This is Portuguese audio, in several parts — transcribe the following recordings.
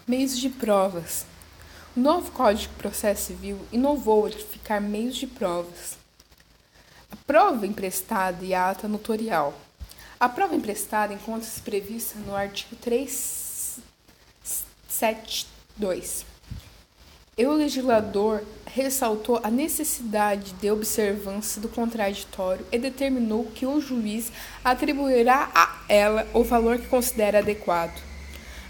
Meios de provas. O novo Código de Processo Civil inovou ao tipificar meios de provas. A prova emprestada e a ata notorial. A prova emprestada encontra-se prevista no artigo 372. O legislador ressaltou a necessidade de observância do contraditório e determinou que o juiz atribuirá a ela o valor que considera adequado.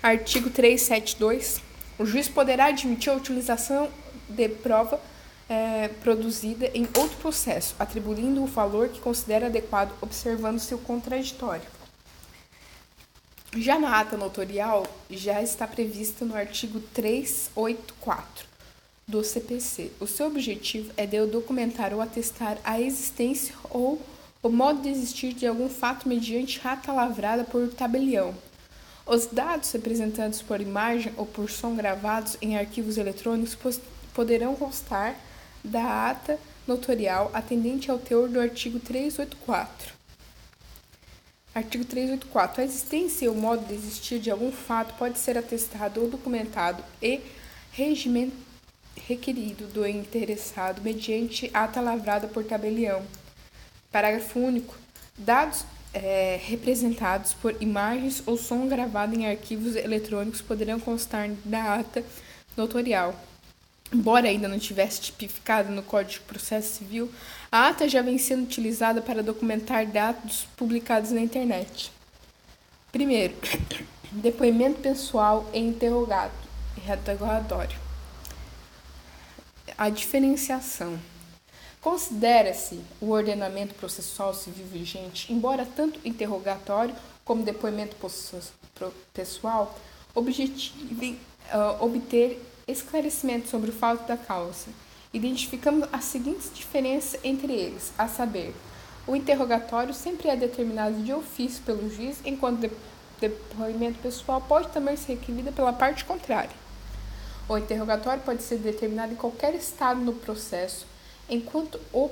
Artigo 372. O juiz poderá admitir a utilização de prova produzida em outro processo, atribuindo o valor que considera adequado, observando seu contraditório. Já na ata notorial, já está prevista no artigo 384 do CPC. O seu objetivo é de documentar ou atestar a existência ou o modo de existir de algum fato mediante ata lavrada por tabelião. Os dados representados por imagem ou por som gravados em arquivos eletrônicos poderão constar da ata notorial atendente ao teor do artigo 384. Artigo 384. A existência e o modo de existir de algum fato pode ser atestado ou documentado e requerido do interessado mediante ata lavrada por tabelião. Parágrafo único. Dados representados por imagens ou som gravado em arquivos eletrônicos poderão constar da ata notorial. Embora ainda não tivesse tipificado no Código de Processo Civil, a ata já vem sendo utilizada para documentar dados publicados na internet. Primeiro, depoimento pessoal e interrogatório. A diferenciação. Considera-se o ordenamento processual civil vigente, embora tanto interrogatório como depoimento pessoal objetivem obter esclarecimento sobre o fato da causa. Identificamos as seguintes diferenças entre eles, a saber, o interrogatório sempre é determinado de ofício pelo juiz, enquanto depoimento pessoal pode também ser requerido pela parte contrária. O interrogatório pode ser determinado em qualquer estado no processo, enquanto o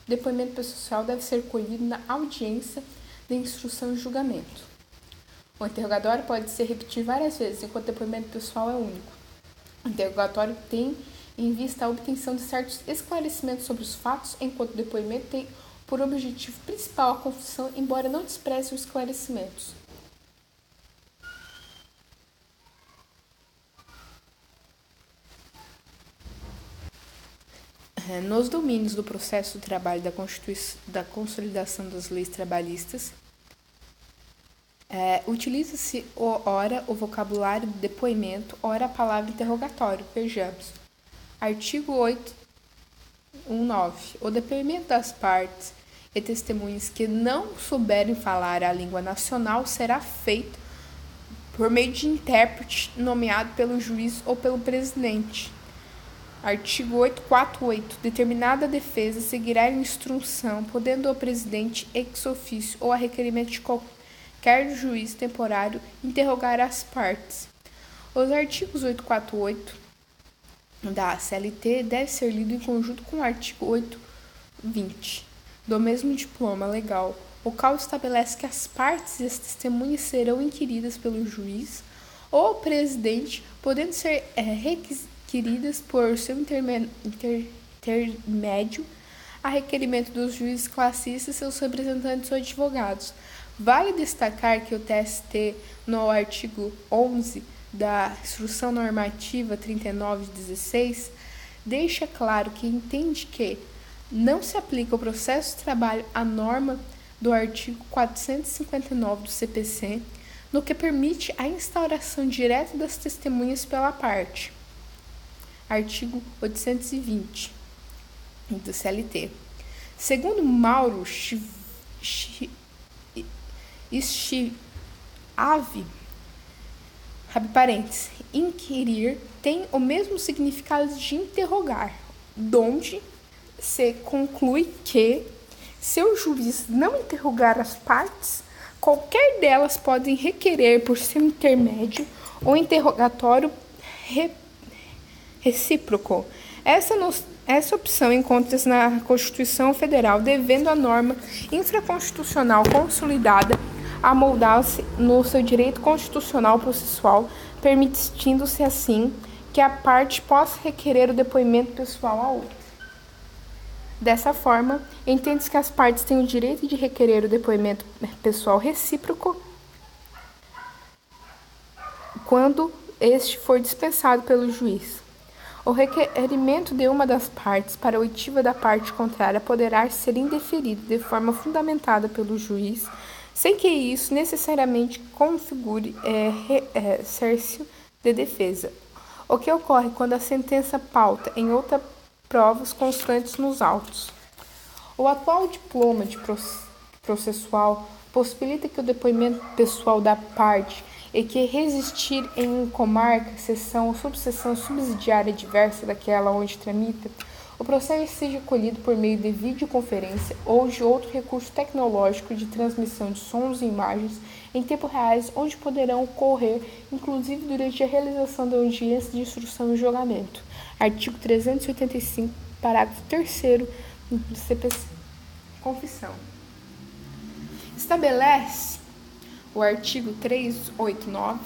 depoimento pessoal deve ser colhido na audiência de instrução e julgamento. O interrogatório pode ser repetido várias vezes, enquanto o depoimento pessoal é único. O interrogatório tem em vista a obtenção de certos esclarecimentos sobre os fatos, enquanto o depoimento tem por objetivo principal a confissão, embora não despreze os esclarecimentos. Nos domínios do processo do trabalho da consolidação das leis trabalhistas, utiliza-se ora o vocabulário de depoimento, ora a palavra interrogatório. Vejamos. Artigo 819. O depoimento das partes e testemunhas que não souberem falar a língua nacional será feito por meio de intérprete nomeado pelo juiz ou pelo presidente. Artigo 848. Determinada defesa seguirá a instrução, podendo o presidente, ex officio ou a requerimento de qualquer juiz temporário, interrogar as partes. Os artigos 848 da CLT devem ser lidos em conjunto com o artigo 820 do mesmo diploma legal, o qual estabelece que as partes e as testemunhas serão inquiridas pelo juiz ou presidente, podendo ser requeridas por seu intermédio a requerimento dos juízes classistas, seus representantes ou advogados. Vale destacar que o TST, no artigo 11 da Instrução Normativa 39/16, deixa claro que entende que não se aplica ao processo de trabalho a norma do artigo 459 do CPC, no que permite a instauração direta das testemunhas pela parte. Artigo 820 do CLT. Segundo Mauro Schiave, inquirir tem o mesmo significado de interrogar, donde se conclui que, se o juiz não interrogar as partes, qualquer delas podem requerer por seu intermédio o interrogatório recíproco. Essa opção encontra-se na Constituição Federal, devendo a norma infraconstitucional consolidada a moldar-se no seu direito constitucional processual, permitindo-se assim que a parte possa requerer o depoimento pessoal à outra. Dessa forma, entende-se que as partes têm o direito de requerer o depoimento pessoal recíproco quando este for dispensado pelo juiz. O requerimento de uma das partes para a oitiva da parte contrária poderá ser indeferido de forma fundamentada pelo juiz, sem que isso necessariamente configure exercício de defesa, o que ocorre quando a sentença pauta em outra provas constantes nos autos. O atual diploma de processual possibilita que o depoimento pessoal da parte e que resistir em comarca, seção ou subseção subsidiária diversa daquela onde tramita, o processo seja colhido por meio de videoconferência ou de outro recurso tecnológico de transmissão de sons e imagens em tempo reais, onde poderão ocorrer, inclusive durante a realização da audiência de instrução e julgamento. Artigo 385, parágrafo 3º do CPC. Confissão. Estabelece o artigo 389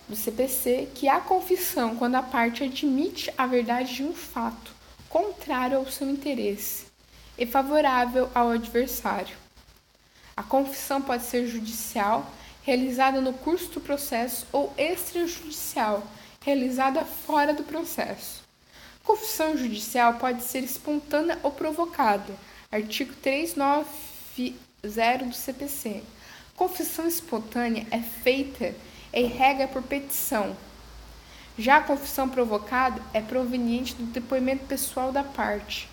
do CPC que há confissão quando a parte admite a verdade de um fato contrário ao seu interesse e favorável ao adversário. A confissão pode ser judicial, realizada no curso do processo, ou extrajudicial, realizada fora do processo. Confissão judicial pode ser espontânea ou provocada. Artigo 390 do CPC. Confissão espontânea é feita em regra por petição. Já a confissão provocada é proveniente do depoimento pessoal da parte.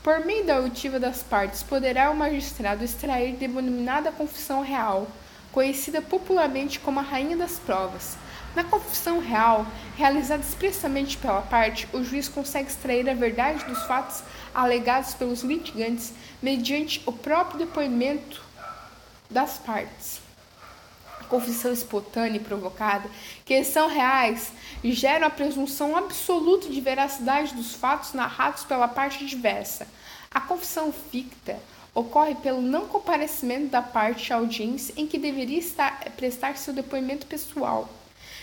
Por meio da oitiva das partes, poderá o magistrado extrair denominada confissão real, conhecida popularmente como a rainha das provas. Na confissão real, realizada expressamente pela parte, o juiz consegue extrair a verdade dos fatos alegados pelos litigantes mediante o próprio depoimento das partes. A confissão espontânea e provocada, que são reais, geram a presunção absoluta de veracidade dos fatos narrados pela parte adversa. A confissão ficta ocorre pelo não comparecimento da parte à audiência em que deveria prestar seu depoimento pessoal,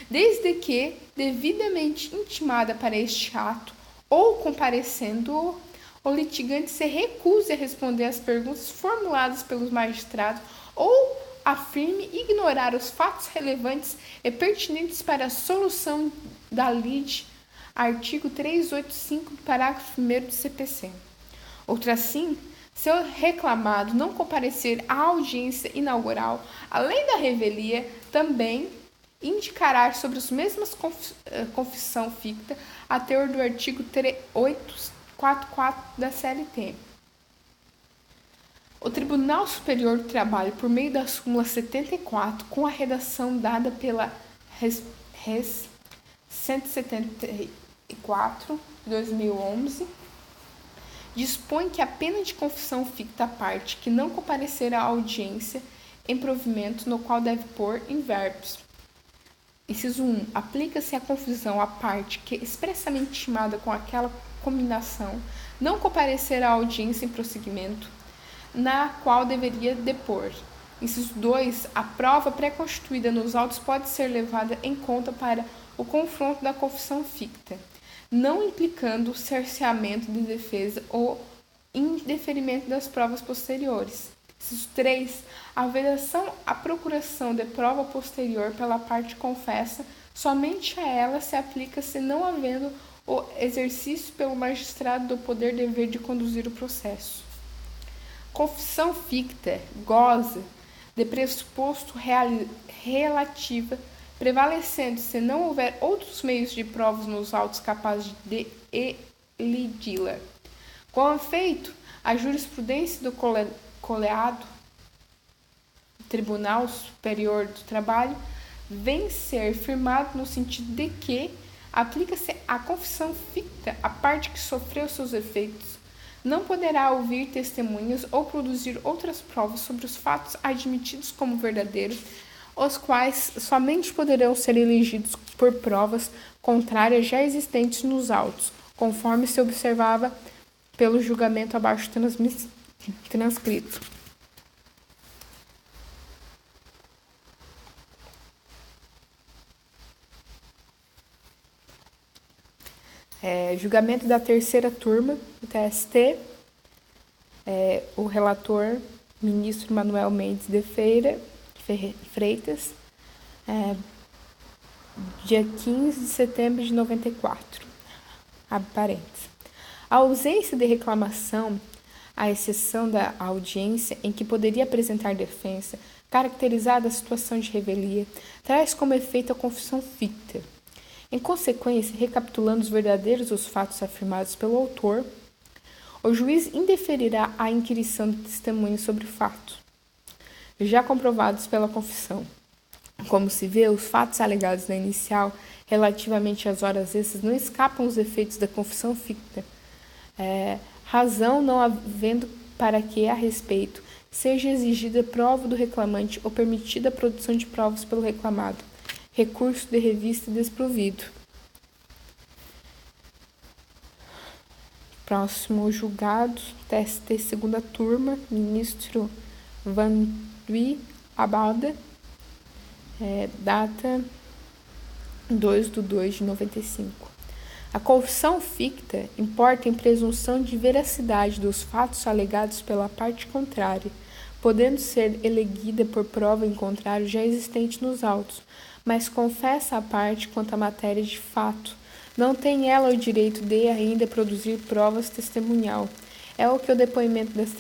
desde que devidamente intimada para este ato ou comparecendo o litigante se recuse a responder às perguntas formuladas pelos magistrados ou afirme ignorar os fatos relevantes e pertinentes para a solução da lide, artigo 385, parágrafo 1º do CPC. Outra assim, se o reclamado não comparecer à audiência inaugural, além da revelia, também indicará sobre as mesmas confissão ficta a teor do artigo 844 da CLT. O Tribunal Superior do Trabalho, por meio da súmula 74, com a redação dada pela Res 174, 2011, dispõe que a pena de confissão ficta à parte que não comparecer à audiência em provimento no qual deve pôr em verbos. Inciso 1. Aplica-se a confissão à parte que, expressamente intimada com aquela combinação, não comparecer à audiência em prosseguimento, na qual deveria depor. Inciso 2. A prova pré-constituída nos autos pode ser levada em conta para o confronto da confissão ficta, não implicando cerceamento de defesa ou indeferimento das provas posteriores. Inciso 3. A vedação à procuração de prova posterior pela parte confessa, somente a ela se aplica se não havendo o exercício pelo magistrado do poder dever de conduzir o processo. Confissão ficta goza de pressuposto relativa, prevalecendo se não houver outros meios de provas nos autos capazes de elidi-la. Com efeito, a jurisprudência do coleado Tribunal Superior do Trabalho vem ser firmado no sentido de que aplica-se a confissão ficta à parte que sofreu seus efeitos, não poderá ouvir testemunhas ou produzir outras provas sobre os fatos admitidos como verdadeiros, os quais somente poderão ser elegidos por provas contrárias já existentes nos autos, conforme se observava pelo julgamento abaixo transcrito. Julgamento da terceira turma do TST. O relator, ministro Manuel Mendes de Freitas, dia 15 de setembro de 94. Abre parênteses. A ausência de reclamação, à exceção da audiência em que poderia apresentar defesa, caracterizada a situação de revelia, traz como efeito a confissão ficta. Em consequência, recapitulando os verdadeiros os fatos afirmados pelo autor, o juiz indeferirá a inquirição de testemunhas sobre o fato, já comprovados pela confissão. Como se vê, os fatos alegados na inicial, relativamente às horas extras, não escapam aos efeitos da confissão ficta, razão não havendo para que, a respeito, seja exigida prova do reclamante ou permitida a produção de provas pelo reclamado. Recurso de revista desprovido. Próximo julgado, TST segunda turma, ministro Vanduí Abalda, data 2/2/95. A confissão ficta importa em presunção de veracidade dos fatos alegados pela parte contrária, podendo ser eleguida por prova em contrário já existente nos autos, mas confessa a parte quanto à matéria de fato. Não tem ela o direito de ainda produzir provas testemunhal. É o que o depoimento das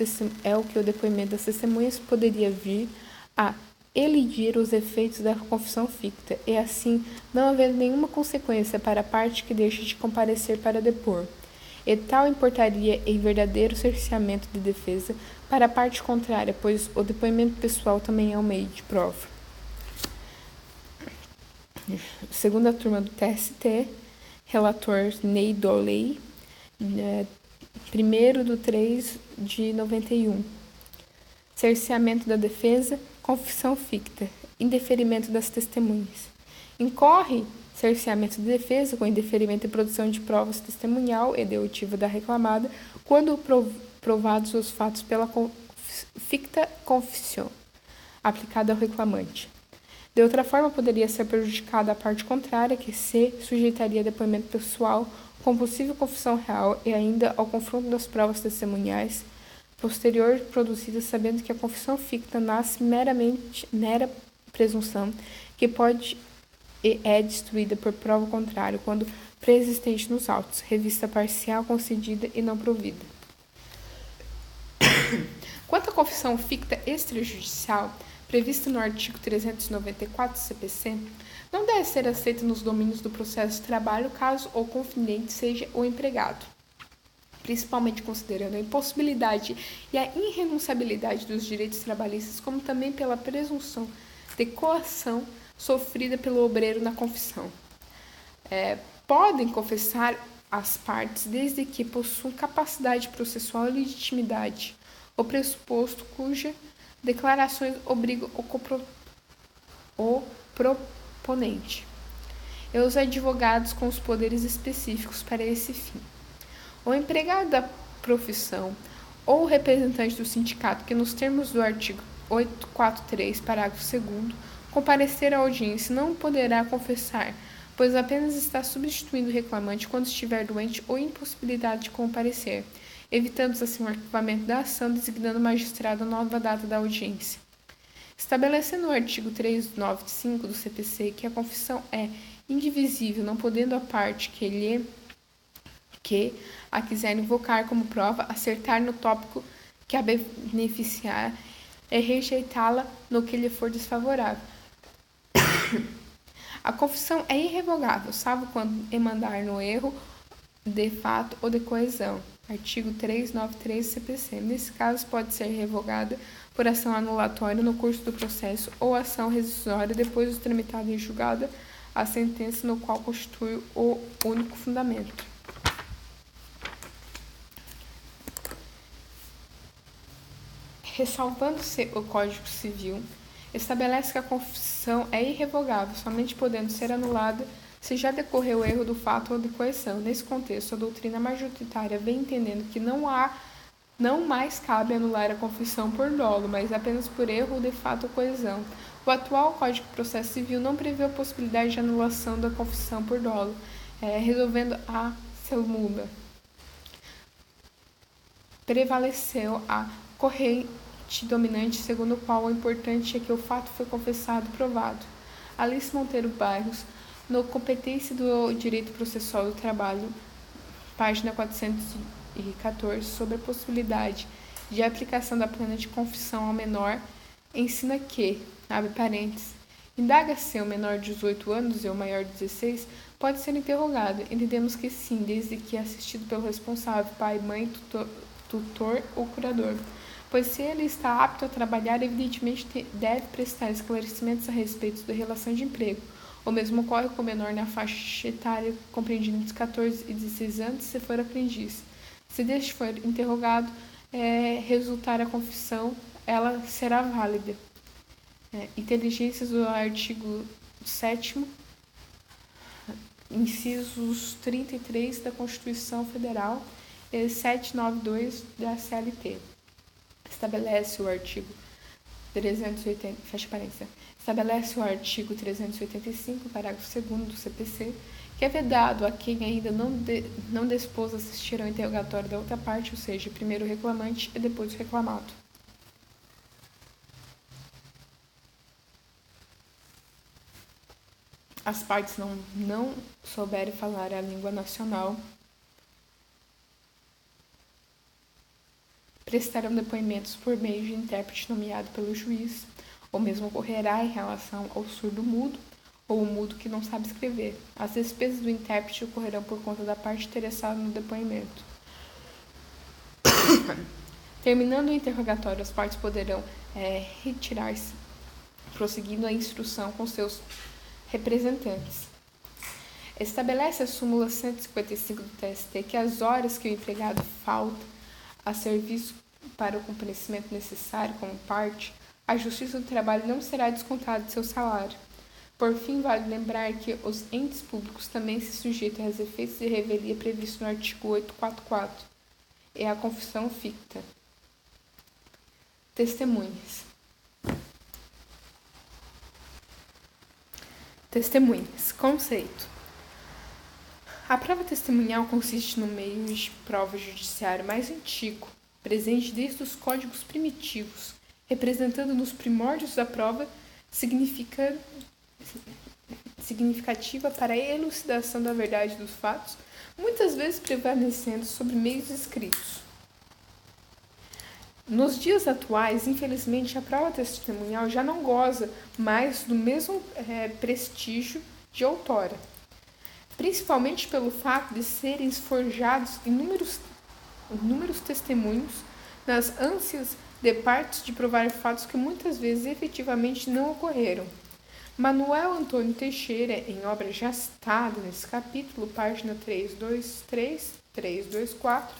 testemunhas poderia vir a elidir os efeitos da confissão ficta, e assim, não havendo nenhuma consequência para a parte que deixa de comparecer para depor. E tal importaria em verdadeiro cerceamento de defesa para a parte contrária, pois o depoimento pessoal também é um meio de prova. Segunda turma do TST, relator Ney Dorley, 1/3/91. Cerceamento da defesa, confissão ficta, indeferimento das testemunhas. Incorre cerceamento de defesa com indeferimento e produção de provas testemunhal e de oitiva da reclamada, quando provados os fatos pela ficta confissão, aplicada ao reclamante. De outra forma, poderia ser prejudicada a parte contrária, que se sujeitaria a depoimento pessoal com possível confissão real e ainda ao confronto das provas testemunhais posterior produzidas, sabendo que a confissão ficta nasce meramente mera presunção, que pode e é destruída por prova contrária, quando preexistente nos autos, revista parcial concedida e não provida. Quanto à confissão ficta extrajudicial, prevista no artigo 394 do CPC, não deve ser aceita nos domínios do processo de trabalho caso o confidente seja o empregado, principalmente considerando a impossibilidade e a irrenunciabilidade dos direitos trabalhistas, como também pela presunção de coação sofrida pelo obreiro na confissão. Podem confessar as partes desde que possuam capacidade processual e legitimidade, o pressuposto cuja declarações obrigam o proponente e os advogados com os poderes específicos para esse fim. O empregado da profissão ou o representante do sindicato que, nos termos do artigo 843, parágrafo 2º, comparecer à audiência não poderá confessar, pois apenas está substituindo o reclamante quando estiver doente ou impossibilidade de comparecer, evitando assim o arquivamento da ação, designando o magistrado a nova data da audiência. Estabelecendo o artigo 395 do CPC que a confissão é indivisível, não podendo a parte que a quiser invocar como prova acertar no tópico que a beneficiar e rejeitá-la no que lhe for desfavorável. A confissão é irrevogável, salvo quando emandar no erro de fato ou de coesão. Artigo 393 do CPC. Nesse caso, pode ser revogada por ação anulatória no curso do processo ou ação rescisória depois de tramitada em julgada a sentença no qual constitui o único fundamento. Ressalvando-se o Código Civil, estabelece que a confissão é irrevogável, somente podendo ser anulada se já decorreu o erro do fato ou de coerção. Nesse contexto, a doutrina majoritária vem entendendo que não mais cabe anular a confissão por dolo, mas apenas por erro de fato ou coerção. O atual Código de Processo Civil não prevê a possibilidade de anulação da confissão por dolo, resolvendo Selmuba. Prevaleceu a corrente dominante segundo o qual o importante é que o fato foi confessado e provado. Alice Monteiro Bairros, no Competência do Direito Processual do Trabalho, página 414, sobre a possibilidade de aplicação da pena de confissão ao menor, ensina que, abre parênteses, indaga-se o menor de 18 anos e o maior de 16, pode ser interrogado. Entendemos que sim, desde que assistido pelo responsável, pai, mãe, tutor ou curador. Pois se ele está apto a trabalhar, evidentemente deve prestar esclarecimentos a respeito da relação de emprego. O mesmo ocorre com o menor na faixa etária compreendida entre 14 e 16 anos, se for aprendiz. Se deste for interrogado, resultar a confissão, ela será válida. Inteligências do artigo 7º, incisos 33 da Constituição Federal e 792 da CLT. Estabelece o artigo 380, fecha parênteses, estabelece o artigo 385, parágrafo 2º do CPC, que é vedado a quem ainda não dispôs a assistir ao interrogatório da outra parte, ou seja, primeiro o reclamante e depois o reclamado. As partes não souberem falar a língua nacional, prestarão depoimentos por meio de intérprete nomeado pelo juiz. O mesmo ocorrerá em relação ao surdo-mudo ou o mudo que não sabe escrever. As despesas do intérprete ocorrerão por conta da parte interessada no depoimento. Terminando o interrogatório, as partes poderão retirar-se, prosseguindo a instrução com seus representantes. Estabelece a súmula 155 do TST que as horas que o empregado falta a serviço para o comparecimento necessário como parte, a Justiça do Trabalho não será descontada de seu salário. Por fim, vale lembrar que os entes públicos também se sujeitam aos efeitos de revelia previsto no artigo 844 e a confissão ficta. Testemunhas. Testemunhas. Conceito. A prova testemunhal consiste no meio de prova judiciário mais antigo, presente desde os códigos primitivos, representando nos primórdios da prova significativa para a elucidação da verdade dos fatos, muitas vezes prevalecendo sobre meios escritos. Nos dias atuais, infelizmente, a prova testemunhal já não goza mais do mesmo prestígio de outrora, principalmente pelo fato de serem forjados inúmeros testemunhos nas ânsias de partes de provar fatos que muitas vezes efetivamente não ocorreram. Manuel Antônio Teixeira, em obra já citada nesse capítulo, página 323, 324,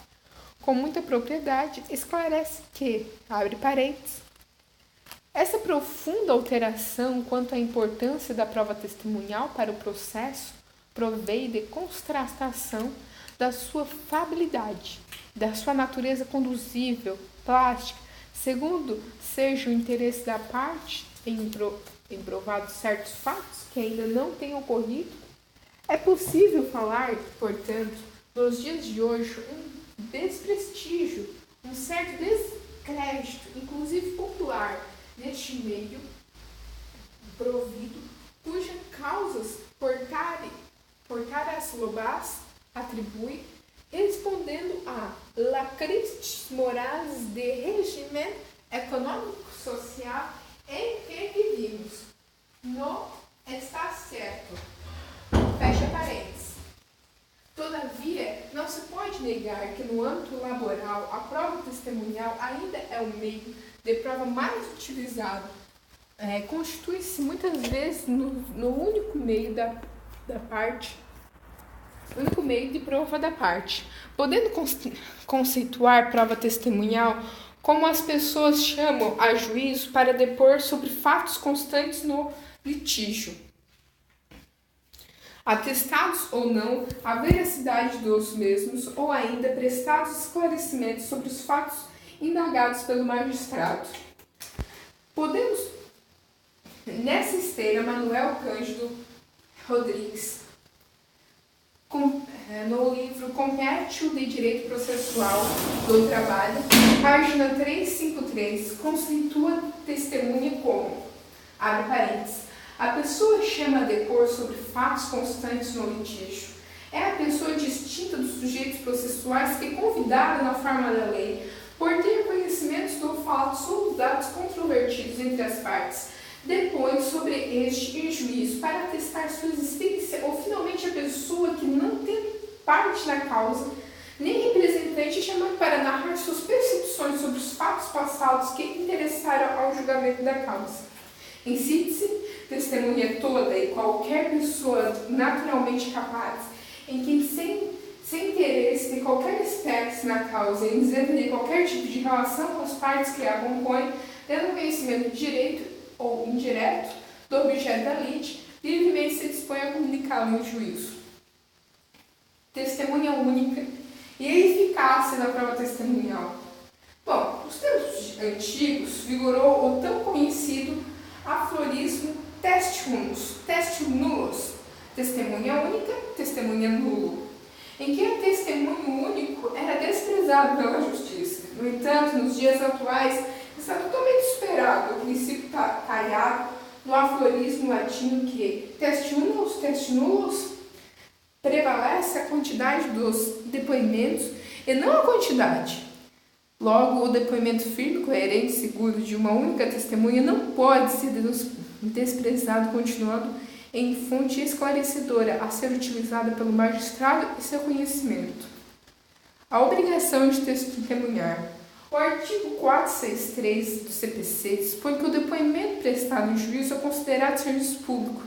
com muita propriedade, esclarece que, abre parênteses, essa profunda alteração quanto à importância da prova testemunhal para o processo provém de constatação da sua fabilidade, da sua natureza conduzível, plástica, segundo seja o interesse da parte em provar certos fatos que ainda não tenham ocorrido. É possível falar, portanto, nos dias de hoje, um desprestígio, um certo descrédito, inclusive popular, neste meio provido, cujas causas Portaras Lobas atribui, respondendo a lacristes morais de regime econômico-social em que vivemos. Não está certo. Fecha parênteses. Todavia, não se pode negar que no âmbito laboral a prova testemunhal ainda é o meio de prova mais utilizado. Constitui-se muitas vezes no único meio único meio de prova da parte, podendo conceituar prova testemunhal como as pessoas chamam a juízo para depor sobre fatos constantes no litígio, atestados ou não a veracidade dos mesmos, ou ainda prestados esclarecimentos sobre os fatos indagados pelo magistrado. Podemos, nessa esteira, Manuel Cândido Rodrigues no livro Compêndio de Direito Processual do Trabalho, página 353, conceitua testemunha como, abre parênteses, a pessoa chama a depor sobre fatos constantes no litígio. É a pessoa distinta dos sujeitos processuais que é convidada na forma da lei por ter conhecimentos do fato sobre os dados controvertidos entre as partes, depõe sobre este em juízo para atestar sua existência, ou finalmente a pessoa que não tem parte na causa, nem representante, é chamado para narrar suas percepções sobre os fatos passados que interessaram ao julgamento da causa. Em síntese, testemunha toda e qualquer pessoa naturalmente capaz, em quem sem interesse de qualquer espécie na causa, em isenta de qualquer tipo de relação com as partes que a compõem, tendo conhecimento direito ou indireto do objeto da lide, livremente se dispõe a comunicá-lo em juízo. Testemunha única e a eficácia da prova testemunhal. Bom, nos tempos antigos vigorou o tão conhecido aforismo teste nullus, testemunha única, testemunha nulo, em que o testemunho único era desprezado pela justiça. No entanto, nos dias atuais, está totalmente superado o princípio talhado no aforismo latino que teste nullus, prevalece a quantidade dos depoimentos e não a quantidade. Logo, o depoimento firme, coerente e seguro de uma única testemunha não pode ser desprezado, continuando em fonte esclarecedora a ser utilizada pelo magistrado e seu conhecimento. A obrigação de testemunhar. O artigo 463 do CPC dispõe que o depoimento prestado em juízo é considerado serviço público.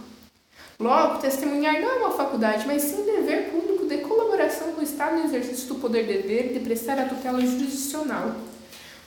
Logo, testemunhar não é uma faculdade, mas sim um dever público de colaboração com o Estado no exercício do poder-dever de prestar a tutela jurisdicional.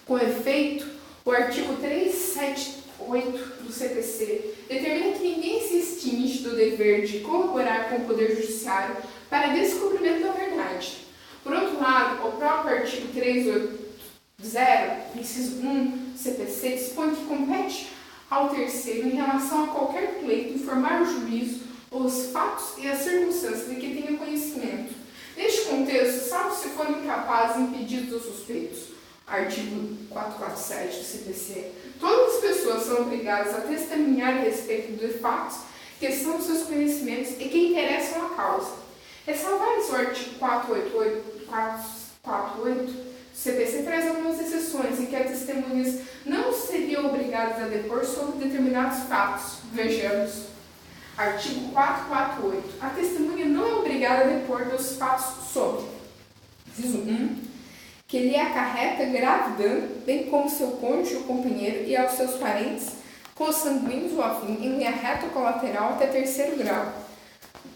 Com efeito, o artigo 378 do CPC determina que ninguém se extingue do dever de colaborar com o Poder Judiciário para descobrimento da verdade. Por outro lado, o próprio artigo 380, inciso 1 do CPC, dispõe que compete ao terceiro, em relação a qualquer pleito, informar o juízo os fatos e as circunstâncias de que tenha conhecimento. Neste contexto, salvo se forem incapazes impedidos ou suspeitos, artigo 447 do CPC, todas as pessoas são obrigadas a testemunhar a respeito de fatos que são dos seus conhecimentos e que interessam à causa. Ressalvar-se o artigo 448 o CPC traz algumas exceções em que as testemunhas não seriam obrigadas a depor sobre determinados fatos. Vejamos. Artigo 448. A testemunha não é obrigada a depor dos fatos sobre, inciso 1, que lhe acarreta grave dano, bem como seu cônjuge ou companheiro e aos seus parentes, consanguíneos ou afim, em linha reta ou colateral até terceiro grau.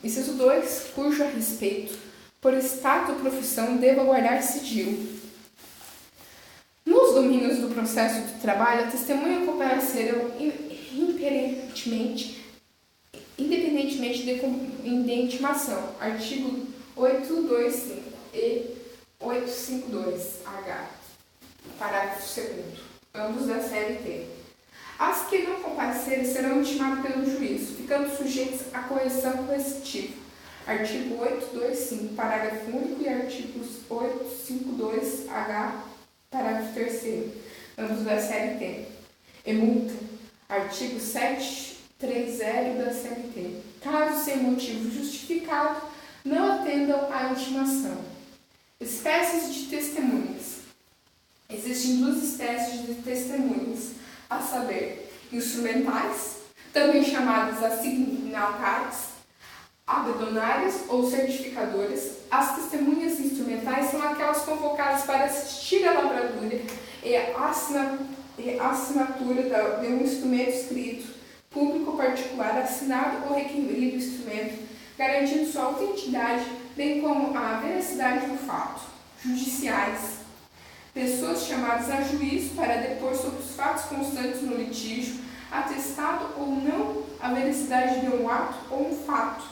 Inciso 2, cujo a respeito, por estado ou profissão, deva guardar sigilo. Nos domínios do processo de trabalho, a testemunha comparecerão independentemente de intimação. Artigo 825 e 852-H, parágrafo 2º, ambos da CLT. As que não comparecerem serão intimadas pelo juízo, ficando sujeitas à correção coercitiva. Artigo 825, parágrafo único e artigos 852-H, parágrafo 3º, ambos da CLT. E multa. Artigo 730 da CLT. Caso sem motivo justificado, não atendam à intimação. Espécies de testemunhas. Existem duas espécies de testemunhas, a saber, instrumentais, também chamadas assignatárias, abdonárias ou certificadoras. As testemunhas instrumentais são aquelas convocadas para assistir à lavratura e à assinatura de um instrumento escrito, público ou particular, assinado ou requerido o instrumento, garantindo sua autenticidade, bem como a veracidade do fato. Judiciais. Pessoas chamadas a juízo para depor sobre os fatos constantes no litígio, atestado ou não a veracidade de um ato ou um fato,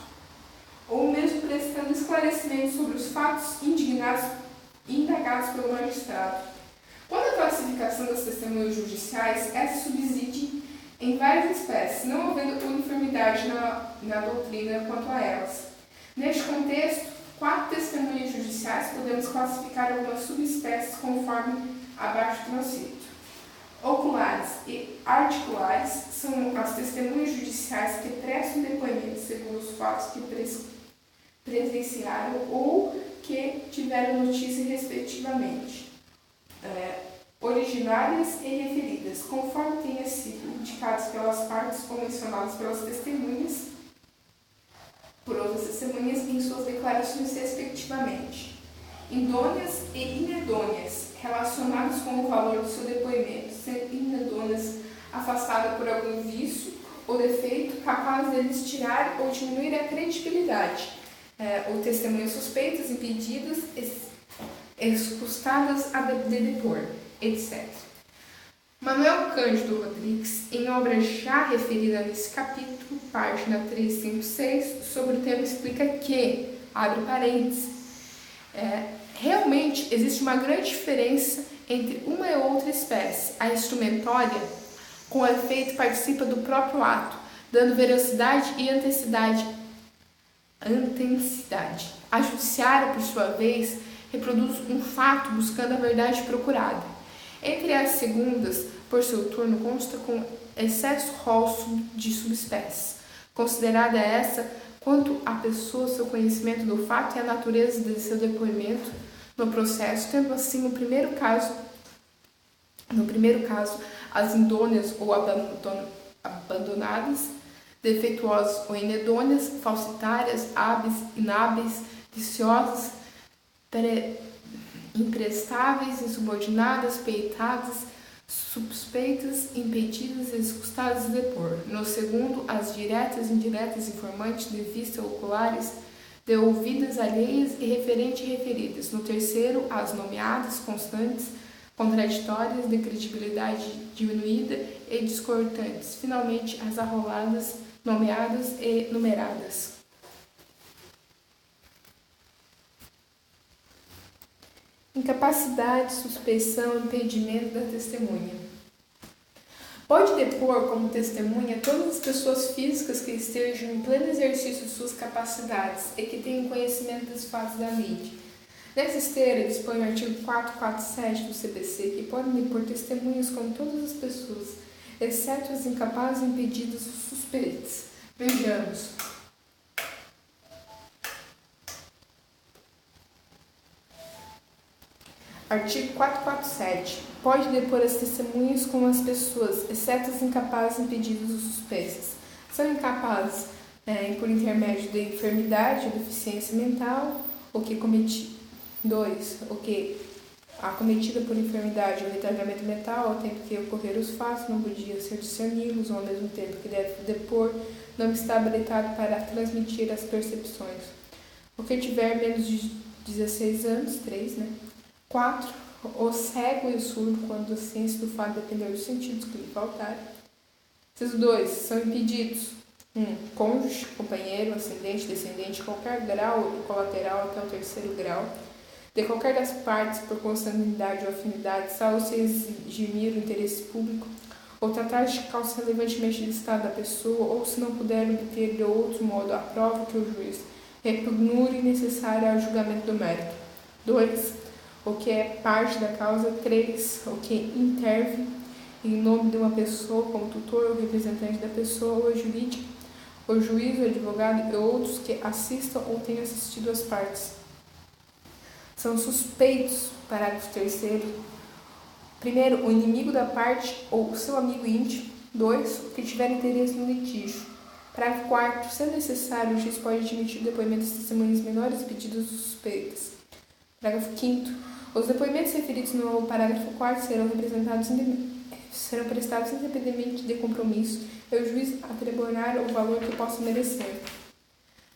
ou mesmo prestando esclarecimentos sobre os fatos indagados pelo magistrado. Quanto à classificação das testemunhas judiciais, essa subside em várias espécies, não havendo uniformidade na doutrina quanto a elas. Neste contexto, 4 testemunhas judiciais, podemos classificar algumas subespécies conforme abaixo transcrito. Oculares e articulares são as testemunhas judiciais que prestam depoimento segundo os fatos que presenciaram ou que tiveram notícia respectivamente, originárias e referidas, conforme tenha sido indicados pelas partes ou mencionados pelas testemunhas, por outras testemunhas em suas declarações respectivamente. Idôneas e inidôneas, relacionadas com o valor do seu depoimento, sendo inidôneas afastadas por algum vício ou defeito capaz deles tirar ou diminuir a credibilidade, ou testemunhas suspeitas, impedidas, excusadas a depor, etc. Manuel Cândido Rodrigues, em obra já referida nesse capítulo, página 356, sobre o tema explica que, abre parênteses, realmente existe uma grande diferença entre uma e outra espécie. A instrumentória, com efeito, participa do próprio ato, dando veracidade e intensidade. A judiciária, por sua vez, reproduz um fato buscando a verdade procurada. Entre as segundas, por seu turno, consta com excesso rol de subespécies. Considerada essa, quanto a pessoa, seu conhecimento do fato e a natureza de seu depoimento no processo, tendo assim, no primeiro caso, as indôneas ou abandonadas, defeituosas ou inedôneas, falsitárias, hábeis, inábeis, viciosas, imprestáveis, insubordinadas, peitadas, suspeitas, impedidas, excusadas de depor. No segundo, as diretas, indiretas, informantes, de vista, oculares, de ouvidas, alheias e referente e referidas. No terceiro, as nomeadas, constantes, contraditórias, de credibilidade diminuída e discordantes. Finalmente, as arroladas, nomeadas e numeradas. Incapacidade, suspeição, impedimento da testemunha. Pode depor como testemunha todas as pessoas físicas que estejam em pleno exercício de suas capacidades e que tenham conhecimento dos fatos da lei. Nessa esteira, dispõe o artigo 447 do CPC, que podem depor testemunhas como todas as pessoas, exceto as incapazes, impedidas ou suspeitas. Vejamos. Artigo 447. Pode depor as testemunhas como as pessoas, exceto as incapazes, impedidas ou suspeitas. São incapazes por intermédio de enfermidade ou deficiência mental, o que cometi. 2. O que acometida por enfermidade ou retardamento mental, ao tempo que ocorreram os fatos, não podia ser discernidos, ou ao mesmo tempo que deve depor, não está habilitado para transmitir as percepções. O que tiver menos de 16 anos, 3, 4. O cego e o surdo, quando a ciência do fato depender dos sentidos que lhe faltarem. Esses 2 são impedidos. 1. Cônjuge, companheiro, ascendente, descendente, qualquer grau colateral até o 3º grau, de qualquer das partes, por consanguinidade ou afinidade, salvo se eximir o interesse público, ou tratar de causa relevantemente do estado da pessoa, ou se não puder obter de outro modo a prova que o juiz repugnure necessária ao julgamento do mérito. 2. O que é parte da causa. 3. O que intervém em nome de uma pessoa como tutor ou representante da pessoa ou jurídica, o juiz, o advogado e outros que assistam ou tenham assistido as partes. São suspeitos, parágrafo 3º. 1. O inimigo da parte ou o seu amigo íntimo. 2. O que tiver interesse no litígio. Parágrafo 4º. Se necessário, o juiz pode admitir o depoimento de testemunhas menores e pedidos dos suspeitos. Parágrafo 5º. Os depoimentos referidos no parágrafo 4º serão prestados independentemente de compromisso e o juiz atribuirá o valor que possa merecer.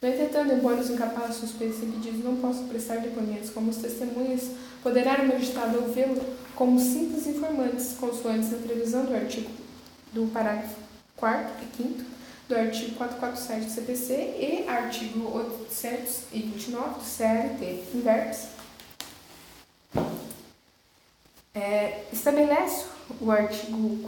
No entretanto, embora os incapazes, suspeitos e impedidos não possam prestar depoimentos como as testemunhas, poderá o magistrado ouvi-lo como simples informantes, consoantes na previsão do artigo do parágrafo 4º e 5º do artigo 447 do CPC e artigo 829 do CLT. Inverso. Estabelece o artigo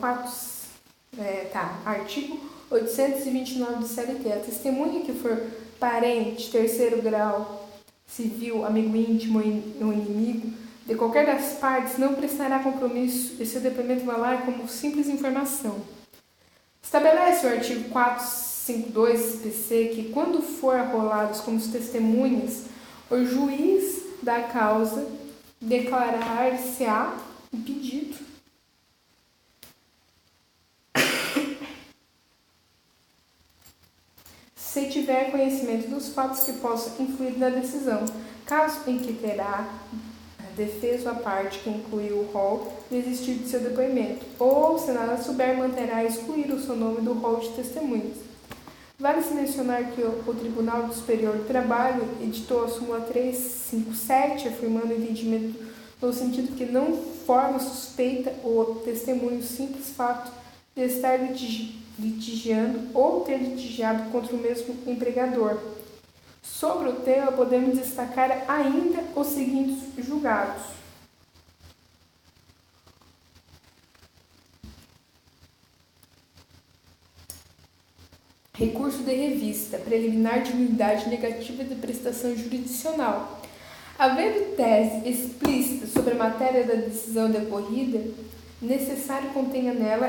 artigo 829 do CLT. A testemunha que for parente, 3º grau, civil, amigo íntimo ou inimigo de qualquer das partes, não prestará compromisso e seu depoimento valer como simples informação. Estabelece o artigo 452 CPC que, quando for arrolados como testemunhas, o juiz da causa declarar-se-á impedido se tiver conhecimento dos fatos que possam influir na decisão, caso em que terá defesa a parte que incluiu o rol desistir de seu depoimento, ou, se nada souber, manterá excluir o seu nome do rol de testemunhas. Vale-se mencionar que o Tribunal Superior do Trabalho editou a súmula 357, afirmando o entendimento no sentido que não forma suspeita o testemunho simples fato de estar litigiando ou ter litigiado contra o mesmo empregador. Sobre o tema, podemos destacar ainda os seguintes julgados. Recurso de revista, preliminar de nulidade negativa de prestação jurisdicional. Havendo tese explícita sobre a matéria da decisão decorrida, necessário contenha nela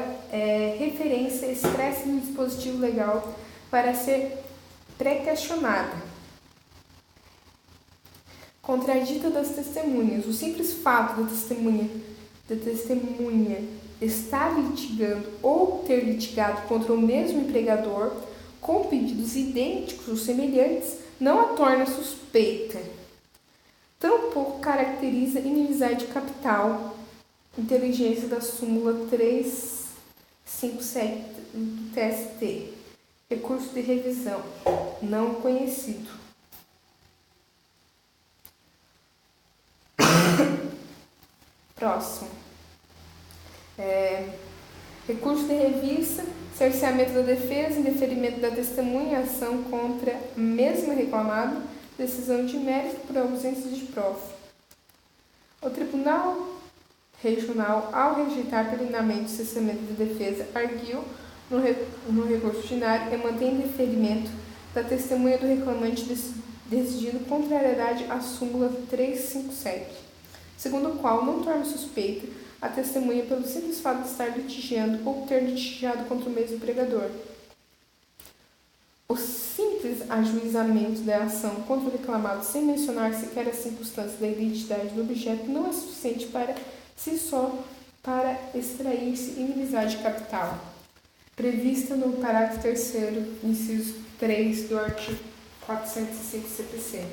referência expressa no dispositivo legal para ser pré-questionada. Contradita das testemunhas. O simples fato da testemunha estar litigando ou ter litigado contra o mesmo empregador com pedidos idênticos ou semelhantes não a torna suspeita. Tampouco caracteriza inimizade capital, inteligência da súmula 357 do TST. Recurso de revisão não conhecido. Próximo. Recurso de revista, cerceamento da defesa, indeferimento da testemunha, ação contra a mesma reclamada, decisão de mérito por ausência de prova. O Tribunal Regional, ao rejeitar plenamente o cerceamento da defesa, arguiu no recurso ordinário e mantém indeferimento da testemunha do reclamante decidindo contrariedade à súmula 357, segundo o qual não torna suspeita a testemunha pelo simples fato de estar litigiando ou ter litigiado contra o mesmo empregador. O simples ajuizamento da ação contra o reclamado, sem mencionar sequer as circunstâncias da identidade do objeto, não é suficiente para si só para extrair-se inimizade capital, prevista no parágrafo 3º, inciso 3 do artigo 405 CPC.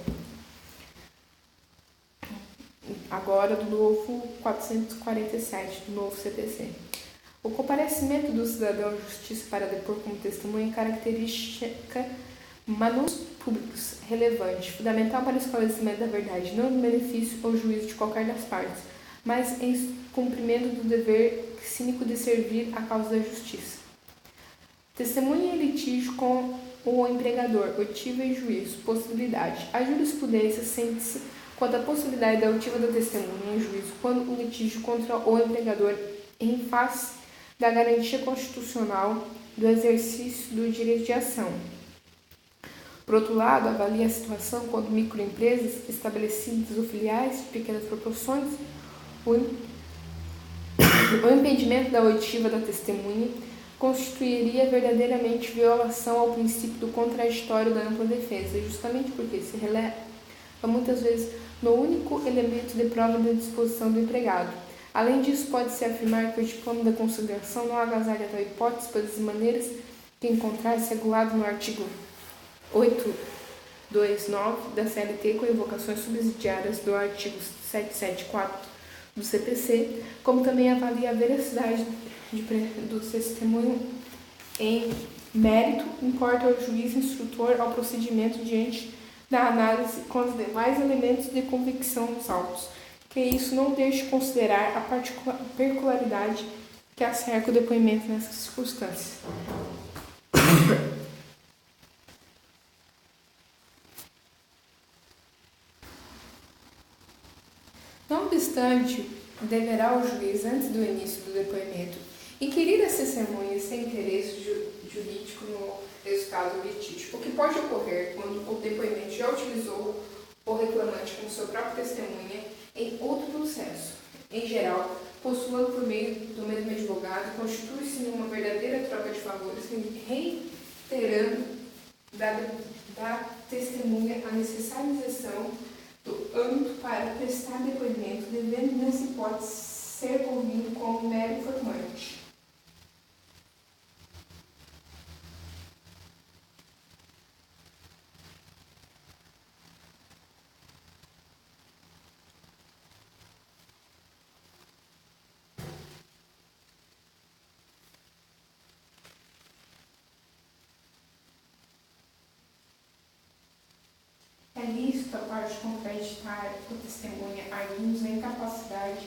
Agora do novo 447 do novo CPC. O comparecimento do cidadão à justiça para depor como testemunha é característica manuais públicos relevante, fundamental para o esclarecimento da verdade, não no benefício ou juízo de qualquer das partes, mas em cumprimento do dever cínico de servir à causa da justiça. Testemunha em litígio com o empregador, oitiva e juízo. Possibilidade. A jurisprudência sente-se quanto à possibilidade da oitiva da testemunha em juízo quando o litígio contra o empregador em face da garantia constitucional do exercício do direito de ação. Por outro lado, avalia a situação quando microempresas estabelecidas ou filiais de pequenas proporções, o impedimento da oitiva da testemunha constituiria verdadeiramente violação ao princípio do contraditório da ampla defesa, justamente porque se releva muitas vezes no único elemento de prova da disposição do empregado. Além disso, pode-se afirmar que o diploma da conciliação não agasalha tal hipótese, pois as maneiras que encontrar-se regulado no artigo 829 da CLT, com invocações subsidiárias do artigo 774 do CPC, como também avalia a veracidade do testemunho em mérito, importa ao juiz instrutor ao procedimento diante da análise com os demais elementos de convicção dos autos, que isso não deixe de considerar a peculiaridade que acerca o depoimento nessas circunstâncias. Não obstante, deverá o juiz, antes do início do depoimento, inquirir as testemunhas sem interesse jurídico no resultado do litígio, o que pode ocorrer quando o depoimento já utilizou ou reclamante como seu próprio testemunha em outro processo. Em geral, postulando por meio do mesmo advogado, constitui-se em uma verdadeira troca de favores, reiterando da testemunha a necessária isenção do âmbito para prestar depoimento, devendo, nessa hipótese, ser ouvido como mero informante. É lícito a parte contraditar ou testemunha arguindo a incapacidade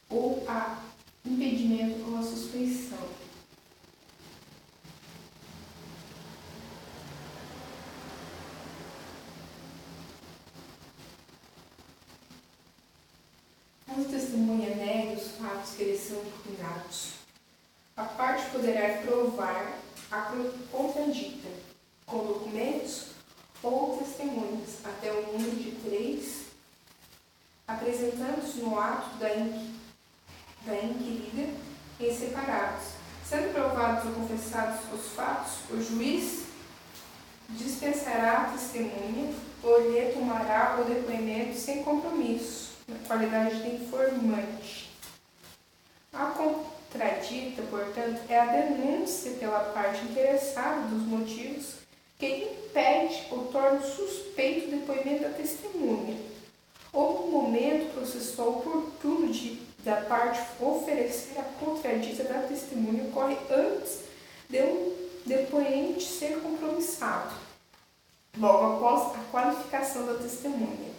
ou a impedimento ou a suspeição. Caso a testemunha negue os fatos que lhe são impugnados, a parte poderá provar a contradita com documentos ou testemunhas, até o número de 3, apresentando-se no ato da inquirida em separados. Sendo provados ou confessados os fatos, o juiz dispensará a testemunha ou lhe tomará o depoimento sem compromisso, na qualidade de informante. A contradita, portanto, é a denúncia pela parte interessada dos motivos que impede ou torna suspeito o depoimento da testemunha, ou no momento processual oportuno da parte oferecer a contradita da testemunha ocorre antes de um depoente ser compromissado, logo após a qualificação da testemunha.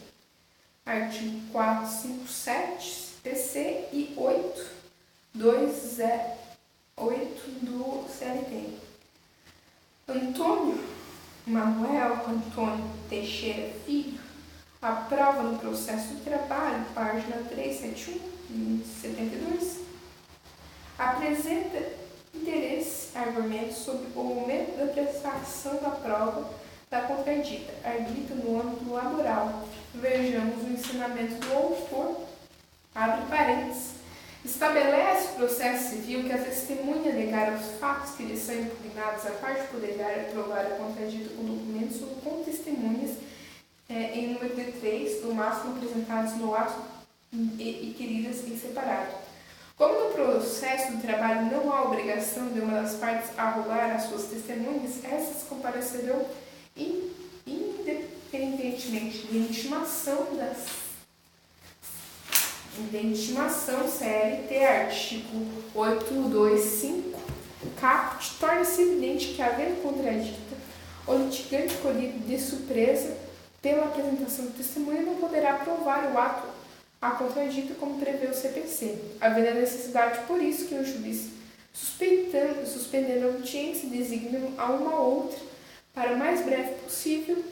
Artigo 457 PC e 828 do CLT. Antônio Manuel Antônio Teixeira Filho, a prova no processo do trabalho, página 371 e 72, apresenta interesse argumentos sobre o momento da prestação da prova da contradita, arguida no âmbito laboral. Vejamos o ensinamento do autor, abre parênteses. Estabelece o processo civil que a testemunha negar os fatos que lhe são impugnados, a parte poderá provar a contradita com documentos ou com testemunhas em número de 3, no máximo apresentados no ato e queridas em separado. Como no processo do trabalho não há obrigação de uma das partes arrogar as suas testemunhas, essas comparecerão independentemente de intimação CLT, artigo 825, caput, torna-se evidente que, havendo contradita, o litigante colhido de surpresa pela apresentação do testemunho não poderá provar o ato a contradita como prevê o CPC, havendo a necessidade, por isso, que o juiz, suspendendo a audiência, designe a uma ou outra para o mais breve possível,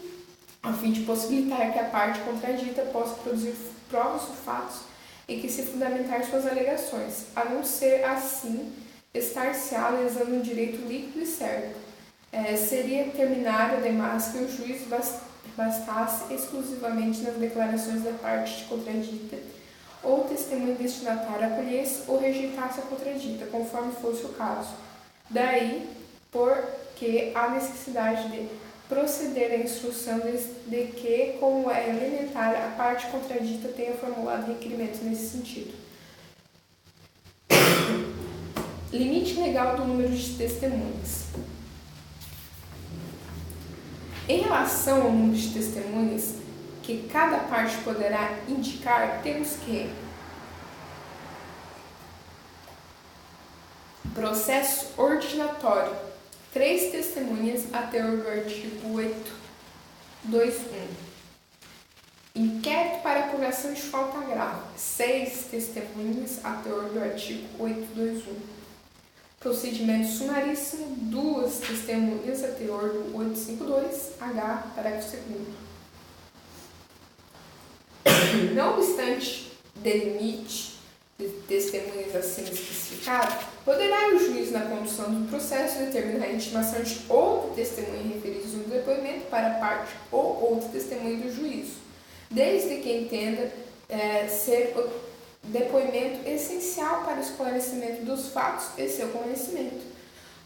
a fim de possibilitar que a parte contradita possa produzir provas ou fatos em que se fundamentar suas alegações, a não ser assim estar-se-á lesando um direito líquido e certo. Seria terminário, ademais, que o juiz bastasse exclusivamente nas declarações da parte contradita ou testemunho destinatário acolhesse ou rejeitasse a contradita, conforme fosse o caso. Daí, porque há necessidade de proceder à instrução de que, como é elementar, a parte contradita tenha formulado requerimentos nesse sentido. Limite legal do número de testemunhas. Em relação ao número de testemunhas que cada parte poderá indicar, temos que processo ordinatório, 3 testemunhas a teor do artigo 821. Inquérito para apuração de falta grave, 6 testemunhas a teor do artigo 821. Procedimento sumaríssimo, 2 testemunhas a teor do 852-H, parágrafo 2º. Não obstante delimite de testemunhas acima especificado, poderá o juiz, na condução do processo, determinar a intimação de outra testemunha referida no depoimento para a parte ou outra testemunha do juízo, desde que entenda ser o depoimento essencial para o esclarecimento dos fatos e seu conhecimento.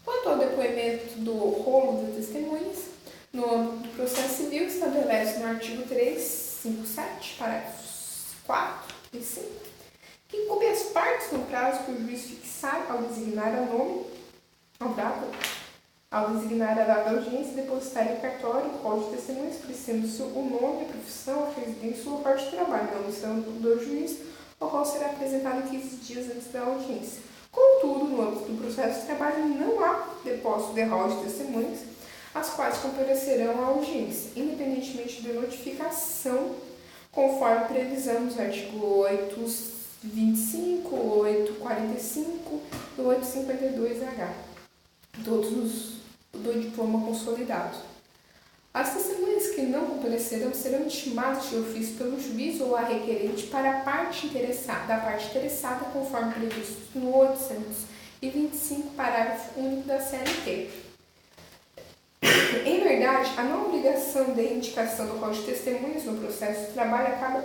Quanto ao depoimento do rolo das testemunhas, no âmbito do processo civil, estabelece no artigo 357, parágrafos 4 e 5, que incumbe as partes no prazo que o juiz fixar ao designar ao designar a data da audiência, depositar em cartório o rol de testemunhas, precisando-se o nome, a profissão, a residência ou o local de trabalho. Na omissão do juiz, o rol será apresentado 15 dias antes da audiência. Contudo, no âmbito do processo de trabalho, não há depósito de rol de testemunhas, as quais comparecerão à audiência, independentemente da notificação, conforme previsão nos artigos 825, 845 e 852H, todos do diploma consolidado. As testemunhas que não comparecerão serão intimadas de ofício pelo juiz ou a requerente para a parte interessada, conforme previsto no 825, parágrafo único da CLT. Em verdade, a não obrigação de indicação do rol de testemunhas no processo de trabalho acaba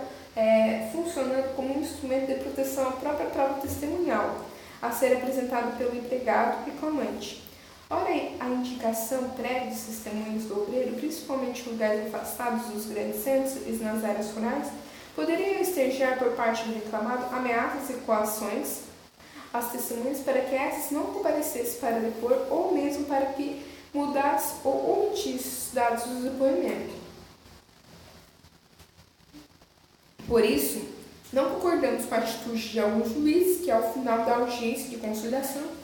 funcionando como um instrumento de proteção à própria prova testemunhal, a ser apresentado pelo empregado reclamante. Ora, a indicação prévia dos testemunhos do obreiro, principalmente em lugares afastados dos grandes centros e nas áreas rurais, poderia estejar por parte do reclamado ameaças e coações às testemunhas para que essas não comparecessem para depor ou mesmo para que mudasse ou omitisse dados do depoimento. Por isso, não concordamos com a atitude de alguns juízes que, ao final da audiência de conciliação,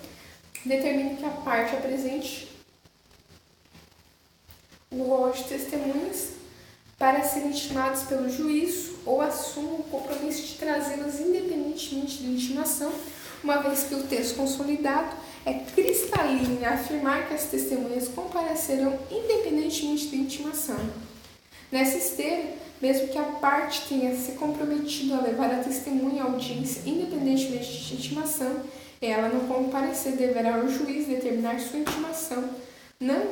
determine que a parte apresente o rol de testemunhas para serem intimadas pelo juízo ou assumam o compromisso de trazê-las independentemente da intimação, uma vez que o texto consolidado é cristalino em afirmar que as testemunhas comparecerão independentemente da intimação. Nessa esteira, mesmo que a parte tenha se comprometido a levar a testemunha à audiência independentemente de intimação, ela não comparecer, deverá o juiz determinar sua intimação, não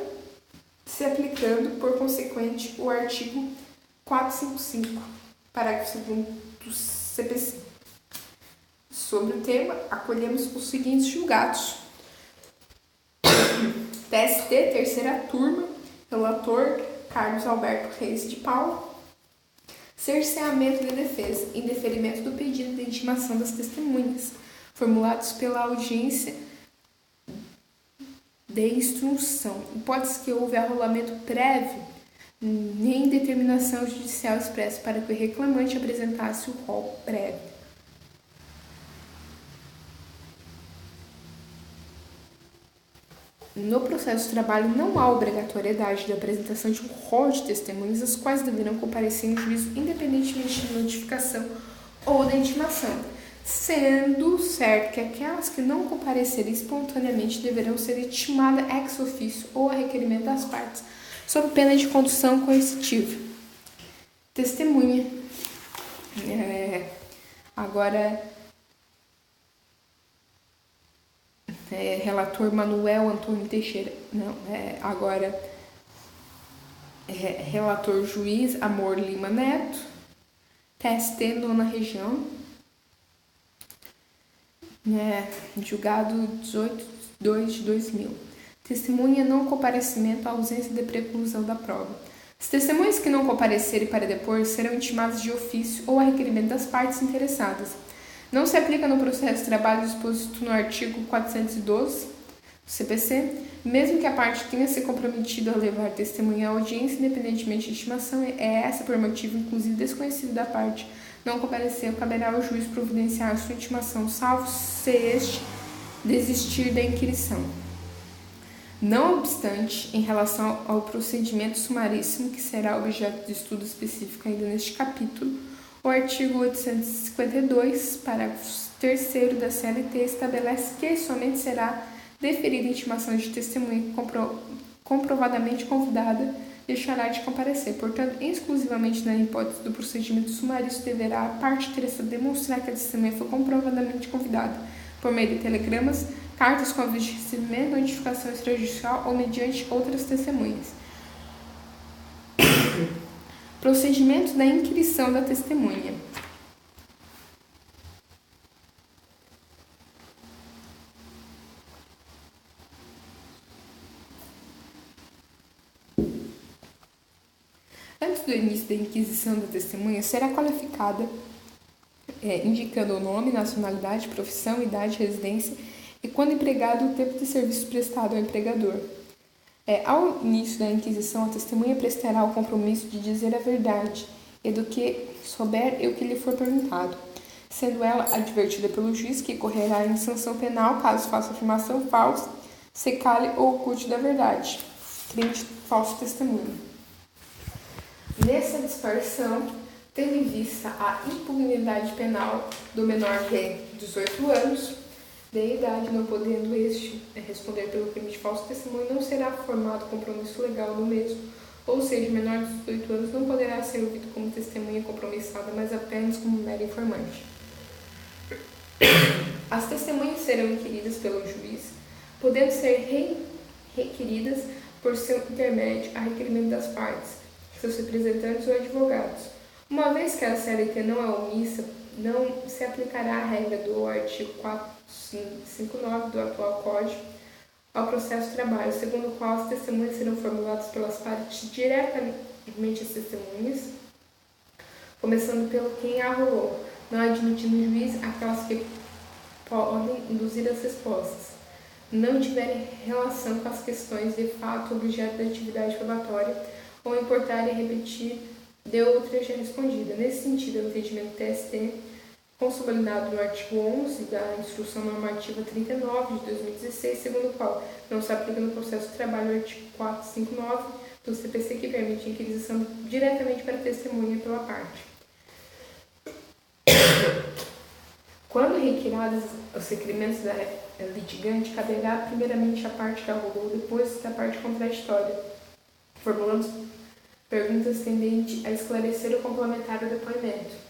se aplicando, por consequente, o artigo 455, parágrafo 2º do CPC. Sobre o tema, acolhemos os seguintes julgados. TST, terceira turma, relator Carlos Alberto Reis de Paula. Cerceamento de defesa, indeferimento do pedido de intimação das testemunhas, formulados pela audiência de instrução. Hipótese que houve arrolamento prévio, nem determinação judicial expressa para que o reclamante apresentasse o rol prévio. No processo de trabalho, não há obrigatoriedade de apresentação de um rol de testemunhas, as quais deverão comparecer em juízo independentemente de notificação ou da intimação, sendo certo que aquelas que não comparecerem espontaneamente deverão ser intimadas ex officio ou a requerimento das partes, sob pena de condução coercitiva. Testemunha. Relator Manuel Antônio Teixeira. Relator Juiz Amor Lima Neto. TST, nona região. Julgado 18/2/2000. Testemunha não comparecimento à ausência de preclusão da prova. As testemunhas que não comparecerem para depor serão intimadas de ofício ou a requerimento das partes interessadas. Não se aplica no processo de trabalho disposto no artigo 412 do CPC, mesmo que a parte tenha se comprometido a levar testemunha à audiência, independentemente de intimação, essa por motivo inclusive desconhecido da parte não compareceu, caberá ao juiz providenciar sua intimação, salvo se este desistir da inquirição. Não obstante, em relação ao procedimento sumaríssimo, que será objeto de estudo específico ainda neste capítulo, o artigo 852, parágrafo 3º da CLT estabelece que somente será deferida intimação de testemunha que comprovadamente convidada deixará de comparecer. Portanto, exclusivamente na hipótese do procedimento sumaríssimo, deverá a parte interessada demonstrar que a testemunha foi comprovadamente convidada por meio de telegramas, cartas com aviso de recebimento, notificação extrajudicial ou mediante outras testemunhas. Procedimento da inquirição da testemunha. Antes do início da inquisição da testemunha, será qualificada, indicando o nome, nacionalidade, profissão, idade, residência e, quando empregado, o tempo de serviço prestado ao empregador. Ao início da inquisição, a testemunha prestará o compromisso de dizer a verdade e do que souber e o que lhe for perguntado, sendo ela advertida pelo juiz que correrá em sanção penal caso faça afirmação falsa, se cale ou oculte da verdade, crime de falso testemunho. Nessa dispersão, tendo em vista a impunidade penal do menor de 18 anos de idade, não podendo este responder pelo crime de falso testemunho, não será formado compromisso legal do mesmo, ou seja, o menor de 18 anos não poderá ser ouvido como testemunha compromissada, mas apenas como mero informante. As testemunhas serão inquiridas pelo juiz, podendo ser requeridas por seu intermédio a requerimento das partes, seus representantes ou advogados. Uma vez que a CLT não é omissa, não se aplicará a regra do artigo 459 do atual Código ao processo de trabalho, segundo o qual as testemunhas serão formuladas pelas partes diretamente às testemunhas, começando pelo quem a arrolou, não admitindo o juiz aquelas que podem induzir as respostas, não tiverem relação com as questões de fato objeto da atividade probatória ou importar e repetir de outra já respondida. Nesse sentido, o entendimento TST, consolidado no artigo 11 da Instrução Normativa 39 de 2016, segundo o qual não se aplica no processo de trabalho o artigo 459 do CPC, que permite a inquisição diretamente para a testemunha pela parte. Quando retirados os requerimentos da litigante, caberá primeiramente à parte que arrolou, depois da parte contraditória, formulando perguntas tendentes a esclarecer ou complementar o depoimento.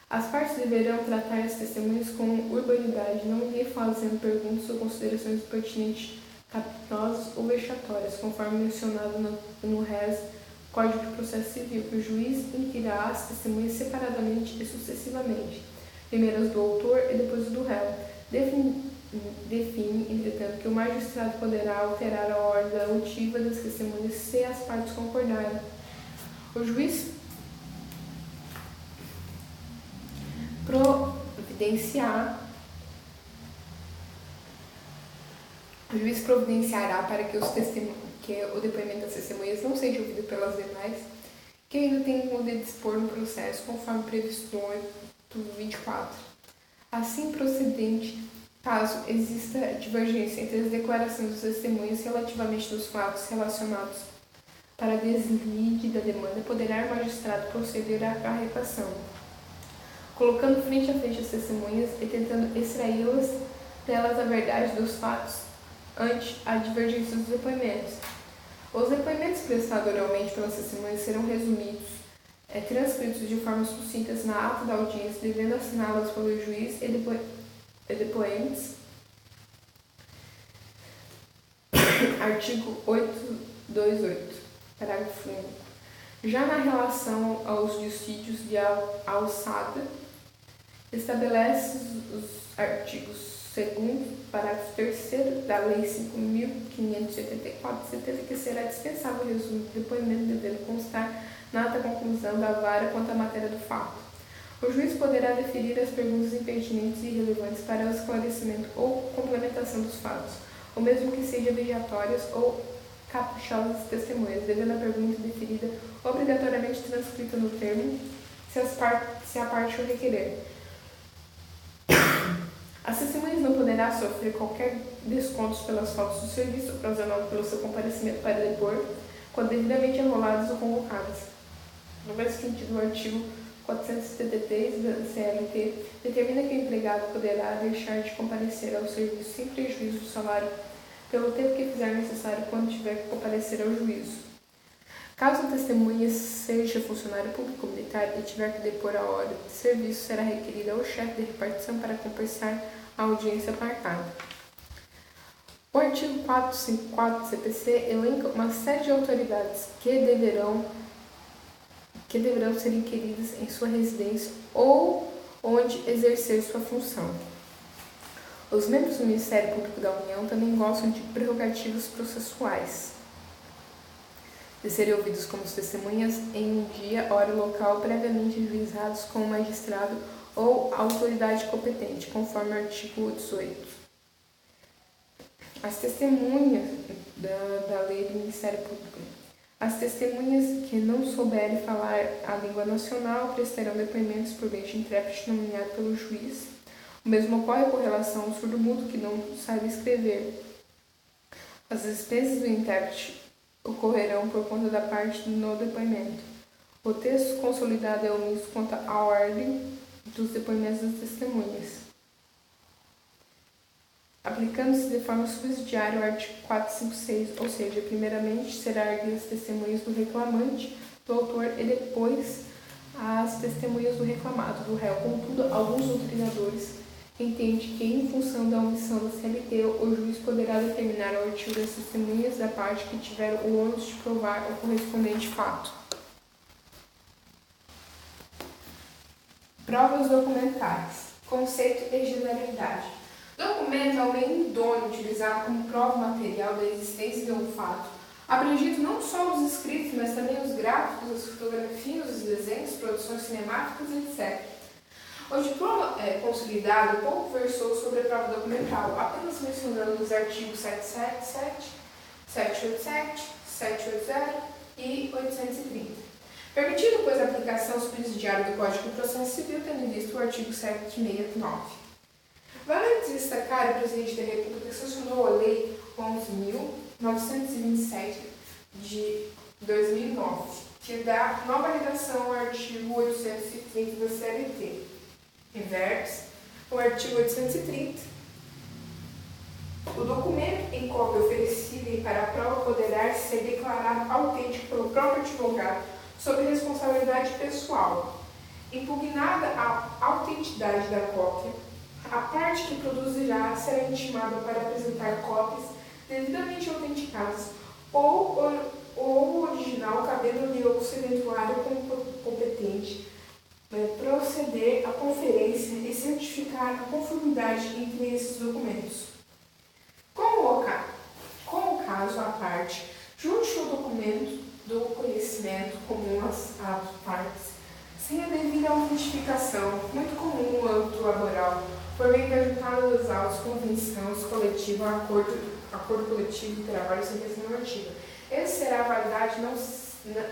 As partes deverão tratar as testemunhas com urbanidade, não lhe fazendo perguntas ou considerações pertinentes, capciosas ou vexatórias, conforme mencionado no RES, Código de Processo Civil. O juiz inquirirá as testemunhas separadamente e sucessivamente, primeiro as do autor e depois do réu. Define, entretanto, que o magistrado poderá alterar a ordem auditiva das testemunhas se as partes concordarem. O juiz providenciará para que o depoimento das testemunhas não seja ouvido pelas demais, que ainda tenham poder dispor no processo, conforme previsto no 824. Assim procedente, caso exista divergência entre as declarações dos testemunhas relativamente dos fatos relacionados para a deslide da demanda, poderá o magistrado proceder à carretação, colocando frente a frente as testemunhas e tentando extraí-las delas a verdade dos fatos ante a divergência dos depoimentos. Os depoimentos prestados oralmente pelas testemunhas serão resumidos, transcritos de forma sucinta na ata da audiência, devendo assiná-las pelo juiz e depoentes. Artigo 828, parágrafo único. Já na relação aos dissídios de alçada, estabelece os artigos 2º, parágrafo 3º da Lei 5.584, certeza que será dispensável o resumo do depoimento, devendo constar na ata conclusão da vara quanto à matéria do fato. O juiz poderá deferir as perguntas impertinentes e irrelevantes para o esclarecimento ou complementação dos fatos, ou mesmo que sejam vejatórias ou caprichosas das testemunhas, devendo a pergunta deferida obrigatoriamente transcrita no termo, se a parte o requerer. As testemunhas não poderá sofrer qualquer descontos pelas faltas do serviço ocasionado pelo seu comparecimento para depor, quando devidamente enroladas ou convocadas. No mesmo sentido, o artigo 473 da CLT determina que o empregado poderá deixar de comparecer ao serviço sem prejuízo do salário pelo tempo que fizer necessário quando tiver que comparecer ao juízo. Caso a testemunha seja funcionário público militar e tiver que depor a hora de serviço, será requerido ao chefe de repartição para compensar a audiência marcada. O artigo 454 do CPC elenca uma série de autoridades que que deverão ser inquiridas em sua residência ou onde exercer sua função. Os membros do Ministério Público da União também gozam de prerrogativas processuais, de serem ouvidos como testemunhas em um dia, hora e local previamente ajuizados com o magistrado ou autoridade competente, conforme o artigo 18. As testemunhas da lei do Ministério Público. As testemunhas que não souberem falar a língua nacional prestarão depoimentos por meio de intérprete nomeado pelo juiz. O mesmo ocorre com relação ao surdo-mudo que não sabe escrever. As despesas do intérprete ocorrerão por conta da parte no depoimento. O texto consolidado é omisso quanto à ordem dos depoimentos das testemunhas, aplicando-se de forma subsidiária o artigo 456, ou seja, primeiramente será erguidas as testemunhas do reclamante, do autor e depois as testemunhas do reclamado, do réu. Contudo, alguns doutrinadores entendem que, em função da omissão da CLT, o juiz poderá determinar o artigo das testemunhas da parte que tiver o ônus de provar o correspondente fato. Provas documentais. Conceito e generalidade. Documento é o meio idôneo utilizado como prova material da existência de um fato, abrangindo não só os escritos, mas também os gráficos, as fotografias, os desenhos, produções cinemáticas, etc. O diploma consolidado pouco versou sobre a prova documental, apenas mencionando os artigos 777, 787, 780 e 830. Permitido, pois, a aplicação subsidiária do Código de Processo Civil, tendo em vista o artigo 769. Vale destacar o Presidente da República sancionou a Lei 11.927 de 2009, que dá nova redação ao artigo 830 da CLT. Inverso, o artigo 830. O documento em cópia oferecida e para a prova poderá ser declarado autêntico pelo próprio advogado sob responsabilidade pessoal. Impugnada a autenticidade da cópia, a parte que produzirá será intimada para apresentar cópias devidamente autenticadas ou o original, cabendo-lhe ao serventuário competente proceder à conferência e certificar a conformidade entre esses documentos. Com o caso à parte, junte o documento do conhecimento comum às partes, sem a devida autentificação, muito comum no âmbito laboral, por meio da juntada dos autos, convenção coletiva, acordo coletivo de trabalho, sentença normativa. Esse será a validade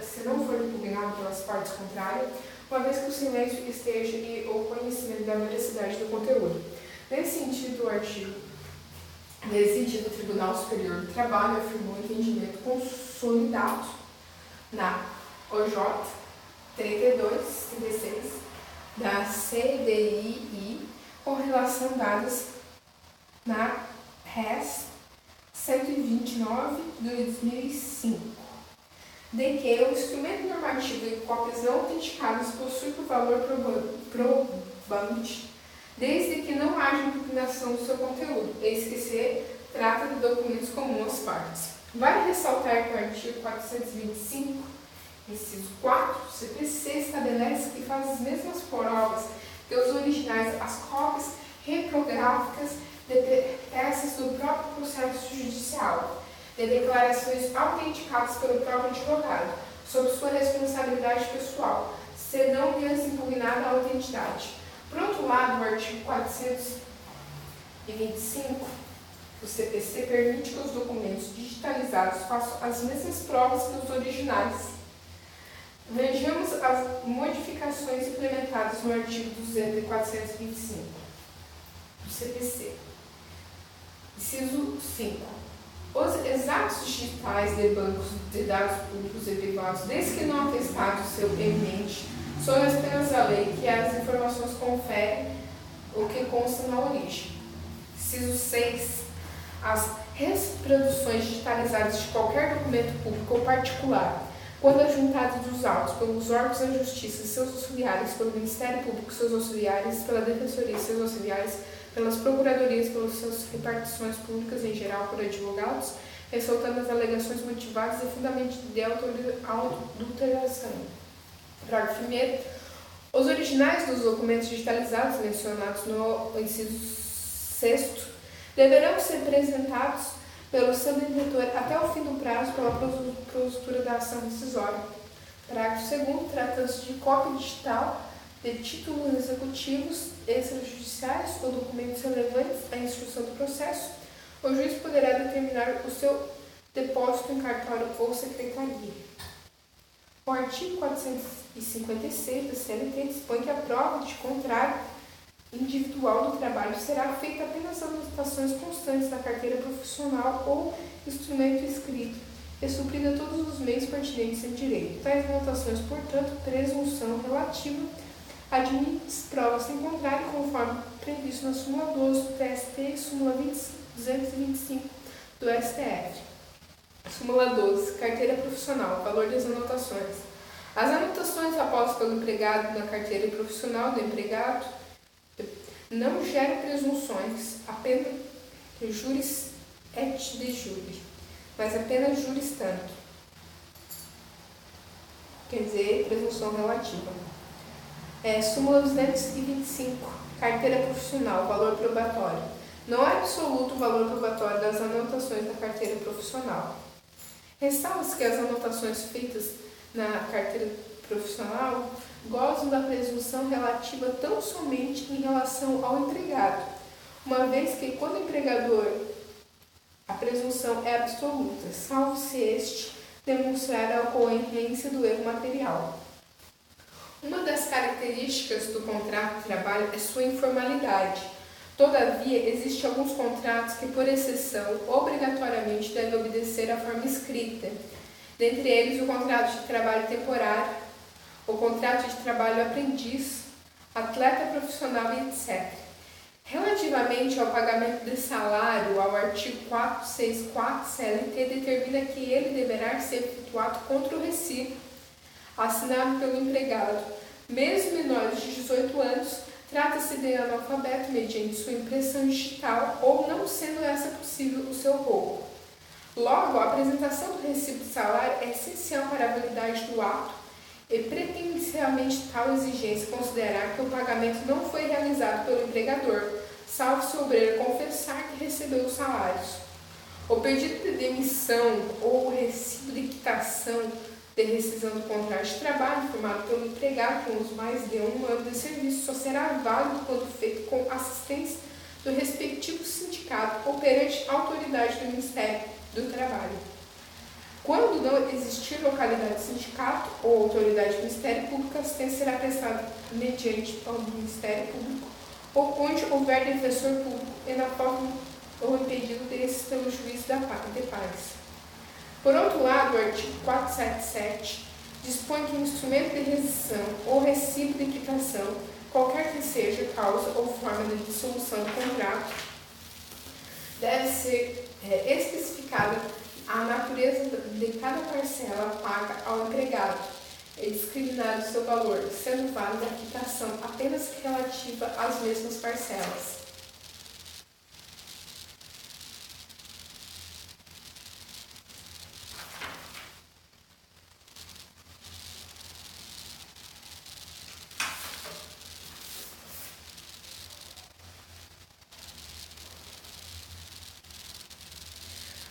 se não for impugnado pelas partes contrárias, uma vez que o silêncio esteja e o conhecimento da veracidade do conteúdo. Nesse sentido, o Tribunal Superior do Trabalho afirmou o entendimento consolidado na OJ 3236 da CDII com relação dadas na RES 129 de 2005, de que o instrumento normativo de cópias não autenticadas possui por valor probante, desde que não haja impugnação do seu conteúdo, eis que se trata de documentos comuns às partes. Vale ressaltar que o artigo 425, inciso 4, do CPC, estabelece que faz as mesmas provas que os originais, as cópias reprográficas de peças do próprio processo judicial, de declarações autenticadas pelo próprio advogado, sob sua responsabilidade pessoal, serão lhes impugnada a autenticidade. Por outro lado, o artigo 425 do CPC permite que os documentos digitalizados façam as mesmas provas que os originais. Vejamos as modificações implementadas no artigo 200 e 425 do CPC. Inciso 5. Os exatos digitais de bancos de dados públicos e privados, desde que não atestado seu eminente, são apenas a lei que as informações conferem o que consta na origem. Inciso 6. As reproduções digitalizadas de qualquer documento público ou particular, quando ajuntadas dos autos pelos órgãos da Justiça e seus auxiliares, pelo Ministério Público e seus auxiliares, pela Defensoria e seus auxiliares, pelas Procuradorias, pelas suas repartições públicas em geral, por advogados, ressaltando as alegações motivadas e fundamentos de adulteração. Parágrafo 1º. Os originais dos documentos digitalizados mencionados no inciso 6º deverão ser apresentados pelo seu detentor até o fim do prazo pela propositura da ação rescisória. Parágrafo 2º. Tratando-se de cópia digital de títulos executivos extrajudiciais ou documentos relevantes à instrução do processo, o juiz poderá determinar o seu depósito em cartório ou secretaria. O artigo 456 da CLT dispõe que a prova de contrário individual do trabalho será feita apenas nas anotações constantes da carteira profissional ou instrumento escrito, e suprida todos os meios pertinentes em direito. Tais anotações, portanto, presunção relativa, admite provas em contrário, conforme previsto na súmula 12 do TST e súmula 225 do STF. Súmula 12. Carteira profissional. Valor das anotações. As anotações apostas pelo empregado na carteira profissional do empregado não geram presunções, apenas juris et de jure, mas apenas juris tanto. Quer dizer, presunção relativa. Súmula 225. Carteira profissional. Valor probatório. Não é absoluto o valor probatório das anotações da carteira profissional. Ressalva-se que as anotações feitas na carteira profissional gozam da presunção relativa tão somente em relação ao empregado, uma vez que, quando o empregador, a presunção é absoluta, salvo se este demonstrar a ocorrência do erro material. Uma das características do contrato de trabalho é sua informalidade. Todavia, existem alguns contratos que, por exceção, obrigatoriamente devem obedecer à forma escrita. Dentre eles, o contrato de trabalho temporário, o contrato de trabalho aprendiz, atleta profissional e etc. Relativamente ao pagamento de salário, ao artigo 464 CLT determina que ele deverá ser efetuado contra o recibo assinado pelo empregado, mesmo menores de 18 anos. Trata-se de analfabeto mediante sua impressão digital ou, não sendo essa possível, o seu roubo. Logo, a apresentação do recibo de salário é essencial para a validade do ato e pretensiamente tal exigência considerar que o pagamento não foi realizado pelo empregador, salvo se o obreiro confessar que recebeu os salários. O pedido de demissão ou o recibo de quitação de rescisão do contrato de trabalho formado pelo empregado com os mais de 1 ano de serviço só será válido quando feito com assistência do respectivo sindicato ou perante a autoridade do Ministério do Trabalho. Quando não existir localidade de sindicato ou autoridade do Ministério Público, a assistência será prestada mediante ao Ministério Público ou onde houver defensor público e na forma ou impedido desses pelo juiz de paz. Por outro lado, o artigo 477 dispõe que o instrumento de rescisão ou recibo de quitação, qualquer que seja a causa ou forma de dissolução do contrato, deve ser especificada a natureza de cada parcela paga ao empregado e discriminado seu valor, sendo válida a quitação apenas relativa às mesmas parcelas.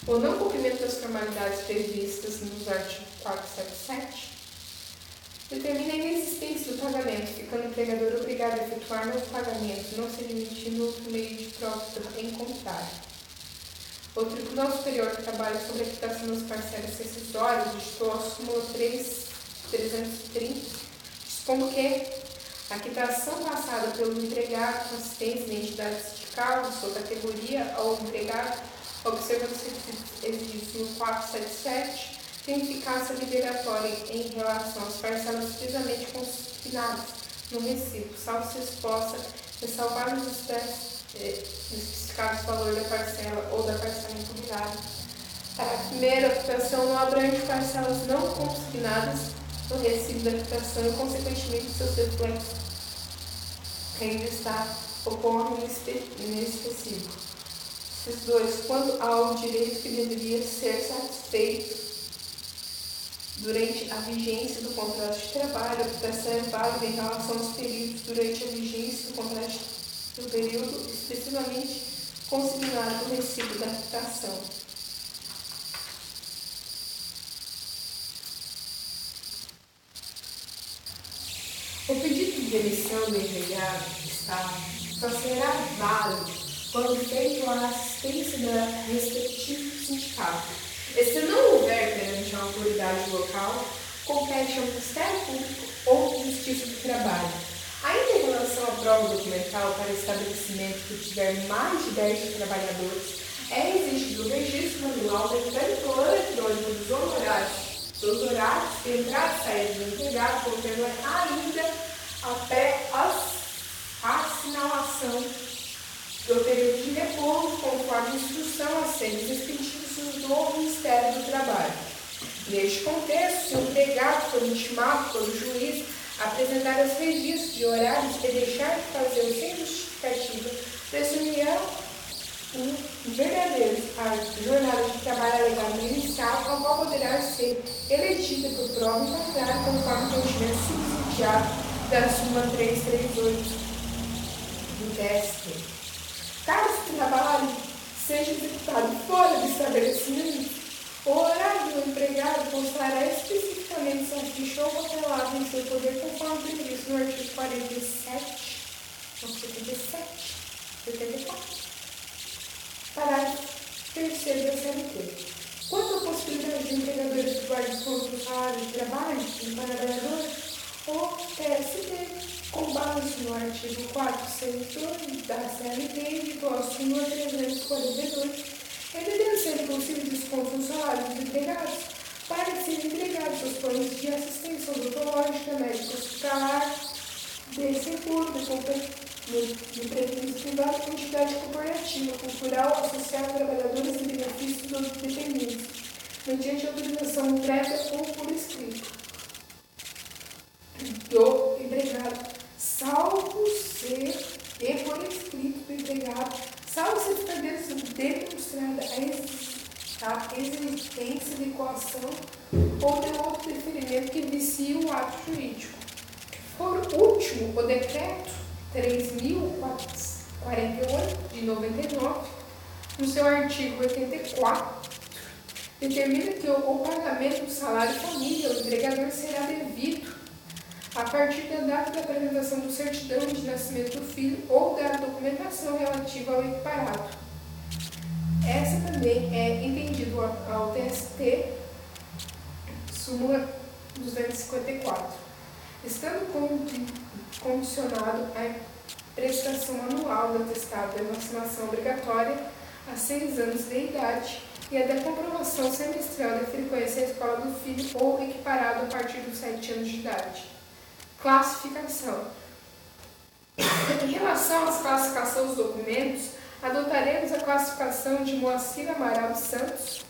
O não cumprimento das formalidades previstas nos artigos 477 determina a inexistência do pagamento, ficando o empregador obrigado a efetuar novo pagamento, não se admitindo outro meio de prova em contrário. O Tribunal Superior que trabalha sobre a quitação das parcelas rescisórias ditou a súmula 330, dispondo que a quitação passada pelo empregado com assistência de entidade sindical de sua categoria ao empregado, observando-se exigidos no 477, tem eficácia liberatória em relação às parcelas previamente consignadas no recibo, salvo se exposta ressalvar os especificados valor da parcela ou da parcela impugnada. A primeira quitação não abrange parcelas não consignadas no recibo da quitação e, consequentemente, seus reflexos que ainda ocorrem nesse recibo. Esses dois, quando há um direito que deveria ser satisfeito durante a vigência do contrato de trabalho. A aplicação é válida em relação aos períodos durante a vigência do contrato do período especificamente consignado no recibo da aplicação. O pedido de demissão do empregado só será válido quando feito a assistência do respectivo sindicato. E se não houver perante a autoridade local, compete ao Ministério Público ou Justiça do Trabalho. Ainda em relação à prova documental para estabelecimento que tiver mais de 10 trabalhadores, é exigido o registro manual mecânico ou eletrônico dos horários de entrada e saída do empregado, contendo ainda até a assinalação do período de repouso, conforme instrução a serem expedidos do Ministério do Trabalho. Neste contexto, se o empregado for intimado pelo juiz a apresentar os registros de horários e deixar de fazê-lo sem justificativa, presumirá verdadeiro a jornada de trabalho alegada inicial, a qual poderá ser elegida por prova em contrário, conforme o entendimento subsidiário da súmula 338 do TST. Caso o trabalho seja executado fora do estabelecimento, o horário do empregado constará especificamente sua ficha ou papelada em seu poder, conforme previsto no artigo 74, parágrafo 3º da CLT. Quanto à possibilidade de o empregador efetuar desconto do salário de trabalho do trabalhador, o TST, com base no artigo 462 da CLT, editou a súmula 342, evidenciando possível desconto no salário dos empregados para serem empregados aos planos de assistência odontológica, médico-hospitalar, de seguro, de previdência privada, entidade corporativa, cultural, associada a trabalhadores e benefícios dos dependentes, mediante autorização prévia ou por escrito do empregado, salvo ser e por escrito do empregado, salvo se for demonstrada a existência de coação ou de outro deferimento que vicie o ato jurídico. Por último, o decreto 3.048 de 99, no seu artigo 84, determina que o pagamento do salário família ao empregador será devido a partir da data da apresentação do certidão de nascimento do filho ou da documentação relativa ao equiparado. Essa também é entendida ao TST, súmula 254, estando condicionado à prestação anual do atestado de vacinação obrigatória a 6 anos de idade e a da comprovação semestral da frequência à escola do filho ou equiparado a partir dos 7 anos de idade. Classificação. Em relação à classificação dos documentos, adotaremos a classificação de Moacir Amaral Santos,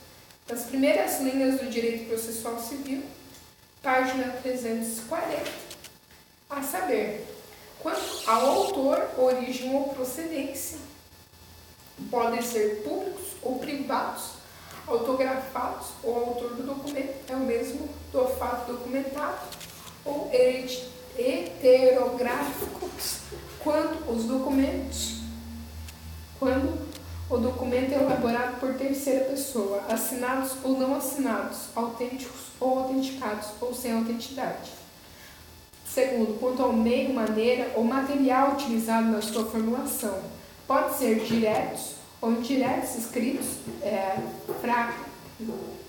nas primeiras linhas do Direito Processual Civil, página 340, a saber, quanto ao autor, origem ou procedência, podem ser públicos ou privados, autografados, o autor do documento é o mesmo do fato documentado, ou heterográficos, quando o documento é elaborado por terceira pessoa, assinados ou não assinados, autênticos ou autenticados, ou sem autenticidade. Segundo, quanto ao meio, maneira ou material utilizado na sua formulação, pode ser diretos ou indiretos, escritos,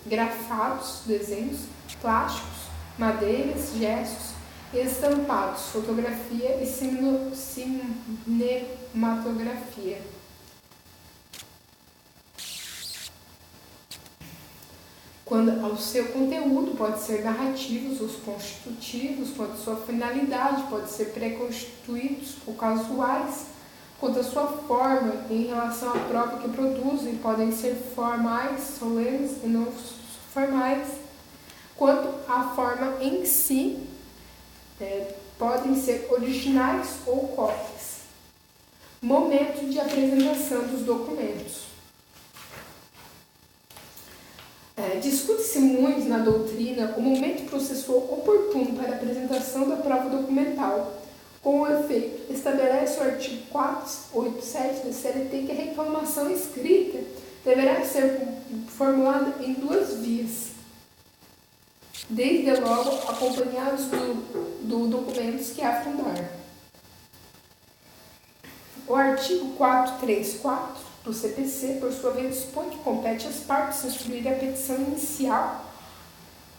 grafados, desenhos, plásticos, madeiras, gestos, estampados, fotografia e cinematografia. Quando ao seu conteúdo pode ser narrativos ou constitutivos, quanto à sua finalidade pode ser pré-constituídos ou casuais, quanto à sua forma em relação à prova que produzem, podem ser formais, solenes e não formais, quanto à forma em si, podem ser originais ou cópias. Momento de apresentação dos documentos. Discute-se muito na doutrina o momento processual oportuno para a apresentação da prova documental. Com efeito, estabelece o artigo 487 da CLT que a reclamação escrita deverá ser formulada em 2 vias, desde logo acompanhados do documentos que a fundar. O artigo 434 do CPC, por sua vez, dispõe que compete às partes instruir a petição inicial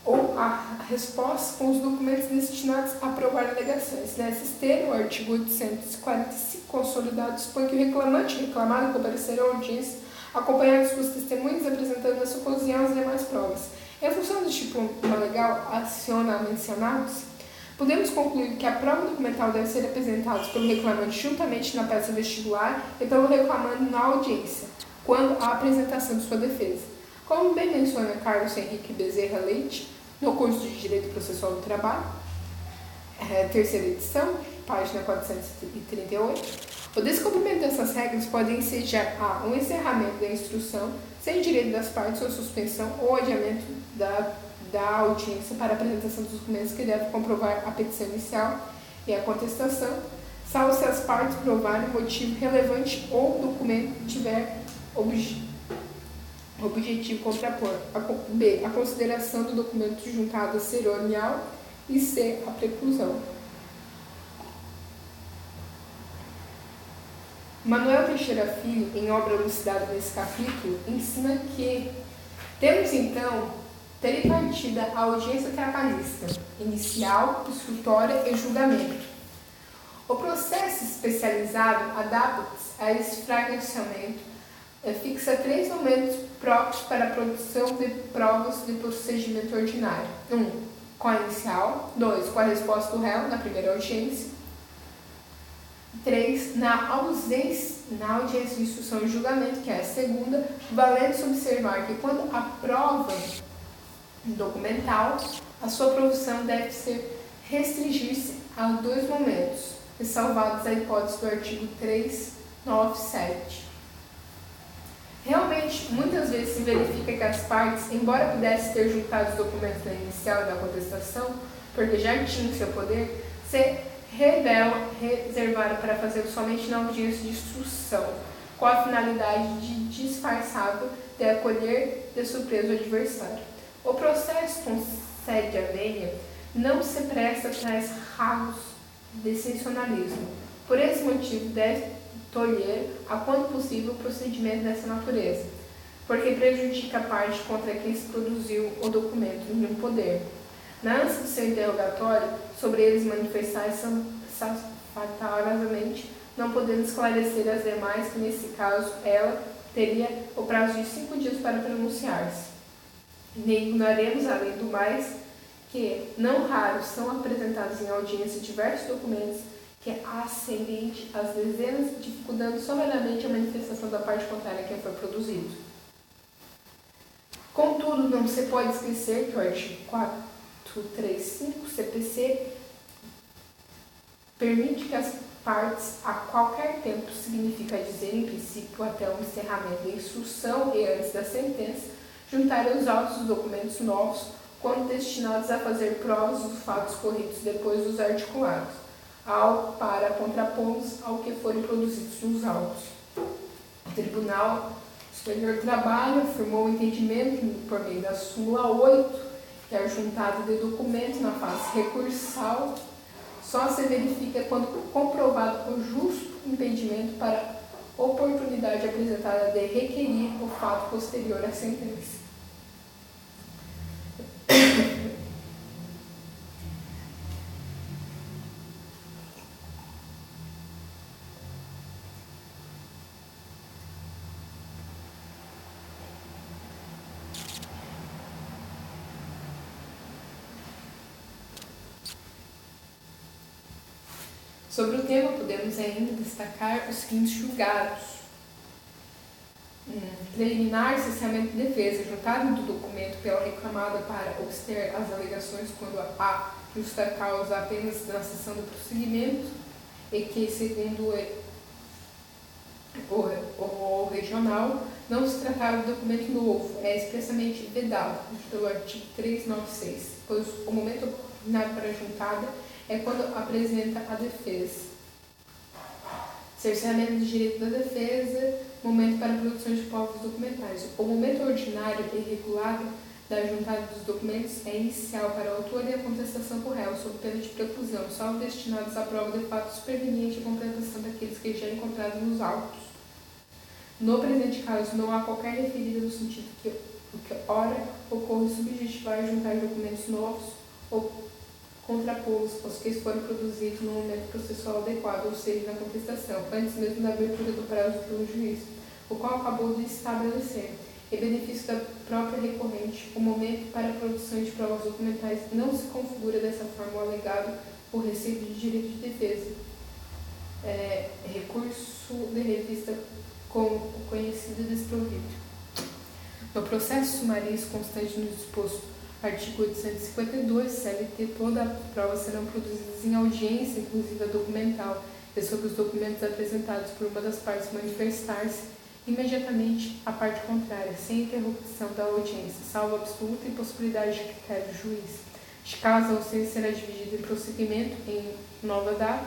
ou a resposta com os documentos destinados a provar alegações. Nessa esteira, o artigo 845 consolidado dispõe que o reclamante e reclamado comparecerão à audiência acompanhados de suas testemunhas apresentando a sua ocasião as demais provas. Em função do tipo legal aciona mencionados, podemos concluir que a prova documental deve ser apresentada pelo reclamante juntamente na peça vestibular e pelo reclamando na audiência, quando a apresentação de sua defesa. Como bem menciona Carlos Henrique Bezerra Leite, no curso de Direito Processual do Trabalho, terceira edição, página 438, o descumprimento dessas regras pode ensejar a um encerramento da instrução sem direito das partes ou suspensão ou adiamento da audiência para a apresentação dos documentos que devem comprovar a petição inicial e a contestação, salvo se as partes provarem motivo relevante ou o documento tiver objetivo contrapor. B. A consideração do documento juntado a cerimonial e C. A preclusão. Manuel Teixeira Filho, em obra elucidada nesse capítulo, ensina que temos então tripartida a audiência trabalhista, inicial, instrutória e julgamento. O processo especializado adapta-se a esse fragmentamento, fixa 3 momentos próprios para a produção de provas de procedimento ordinário. 1. Com a inicial. 2. Com a resposta do réu na primeira audiência. 3. Na audiência de instrução e julgamento, que é a segunda, valendo-se observar que quando a prova documental, a sua produção deve restringir-se a 2 momentos, ressalvados a hipótese do artigo 397. Realmente, muitas vezes se verifica que as partes, embora pudessem ter juntado os documentos da inicial e da contestação, porque já tinham seu poder, se reservaram para fazê-lo somente na audiência de instrução, com a finalidade de disfarçado de acolher de surpresa o adversário. O processo com sede armênia não se presta a tais rasgos de sensacionalismo. Por esse motivo, deve tolher, a quanto possível, o procedimento dessa natureza, porque prejudica a parte contra quem se produziu o documento em um poder. Na ânsia do seu interrogatório, sobre eles manifestar-se satisfatoriamente, não podendo esclarecer as demais, que nesse caso ela teria o prazo de 5 dias para pronunciar-se. Nem ignoraremos, além do mais, que, não raros, são apresentados em audiência diversos documentos que ascendente às dezenas, dificultando somente a manifestação da parte contrária a quem foi produzido. Contudo, não se pode esquecer que o artigo 435 CPC permite que as partes, a qualquer tempo, significa dizer, em princípio, até o encerramento da instrução e antes da sentença, juntarem os autos dos documentos novos quando destinados a fazer provas dos fatos corridos depois dos articulados, para contrapô-los ao que forem produzidos nos autos. O Tribunal Superior do Trabalho afirmou o entendimento por meio da súmula 8, que é a juntada de documentos na fase recursal só se verifica quando comprovado o justo impedimento para a oportunidade apresentada de requerir o fato posterior à sentença. Sobre o tema, podemos ainda destacar os seguintes julgados. Preliminar, cessamento de defesa, juntado do documento pela reclamada para obster as alegações quando há justa causa apenas na sessão do prosseguimento e que, segundo ou regional, não se tratar de documento novo, é expressamente vedado pelo artigo 396, pois o momento oportunário para a juntada é quando apresenta a defesa. Cerceamento do direito da defesa, momento para a produção de provas documentais. O momento ordinário e regulado da juntada dos documentos é inicial para o autor e a contestação por réu, sob pena de preclusão, salvo destinados à prova de fato superveniente e completação daqueles que já encontrados nos autos. No presente caso, não há qualquer referida no sentido que o que ora ocorre subjetivar e juntar documentos novos ou contrapô-los aos que foram produzidos no momento processual adequado, ou seja, na contestação, antes mesmo da abertura do prazo pelo juiz, o qual acabou de estabelecer. Em benefício da própria recorrente, o momento para a produção de provas documentais não se configura dessa forma o alegado por receio de direito de defesa. Recurso de revista como conhecido e desprovido. No processo sumarício constante no disposto artigo 852, CLT, toda a prova serão produzidas em audiência, inclusive a documental, e sobre os documentos apresentados por uma das partes manifestar-se imediatamente a parte contrária, sem interrupção da audiência, salvo absoluta impossibilidade de critério do juiz. De caso, a audiência será dividida em prosseguimento em nova data,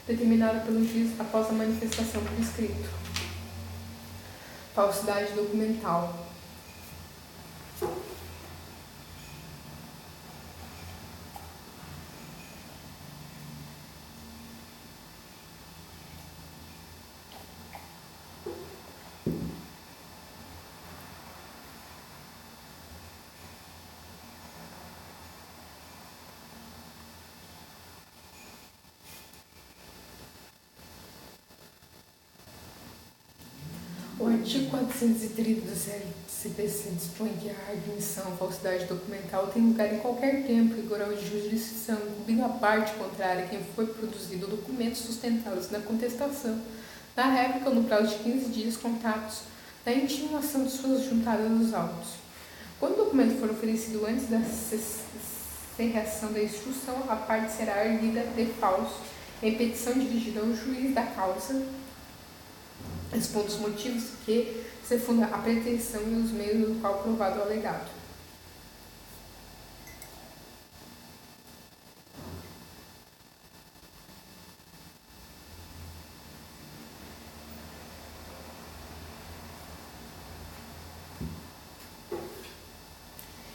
determinada pelo juiz após a manifestação por escrito. Falsidade documental. O artigo 430 do CPC dispõe que a admissão, falsidade documental tem lugar em qualquer tempo e grau de jurisdição, incluindo a parte contrária quem foi produzido documentos sustentados na contestação, na réplica ou no prazo de 15 dias contados da intimação de suas juntadas dos autos. Quando o documento for oferecido antes da cerração da instrução, a parte será erguida de falso em petição dirigida ao juiz da causa, expondo os motivos que se funda a pretensão e os meios no qual provado o alegado.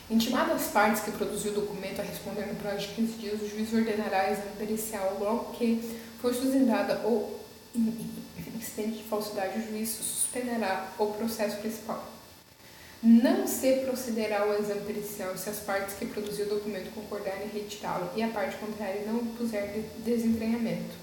Intimadas as partes que produziu o documento a responder no prazo de 15 dias, o juiz ordenará exame pericial logo que for sustentada ou incidente de falsidade, o juiz suspenderá o processo principal. Não se procederá ao exame pericial se as partes que produziu o documento concordarem em retirá-lo e a parte contrária não impuser desentranhamento.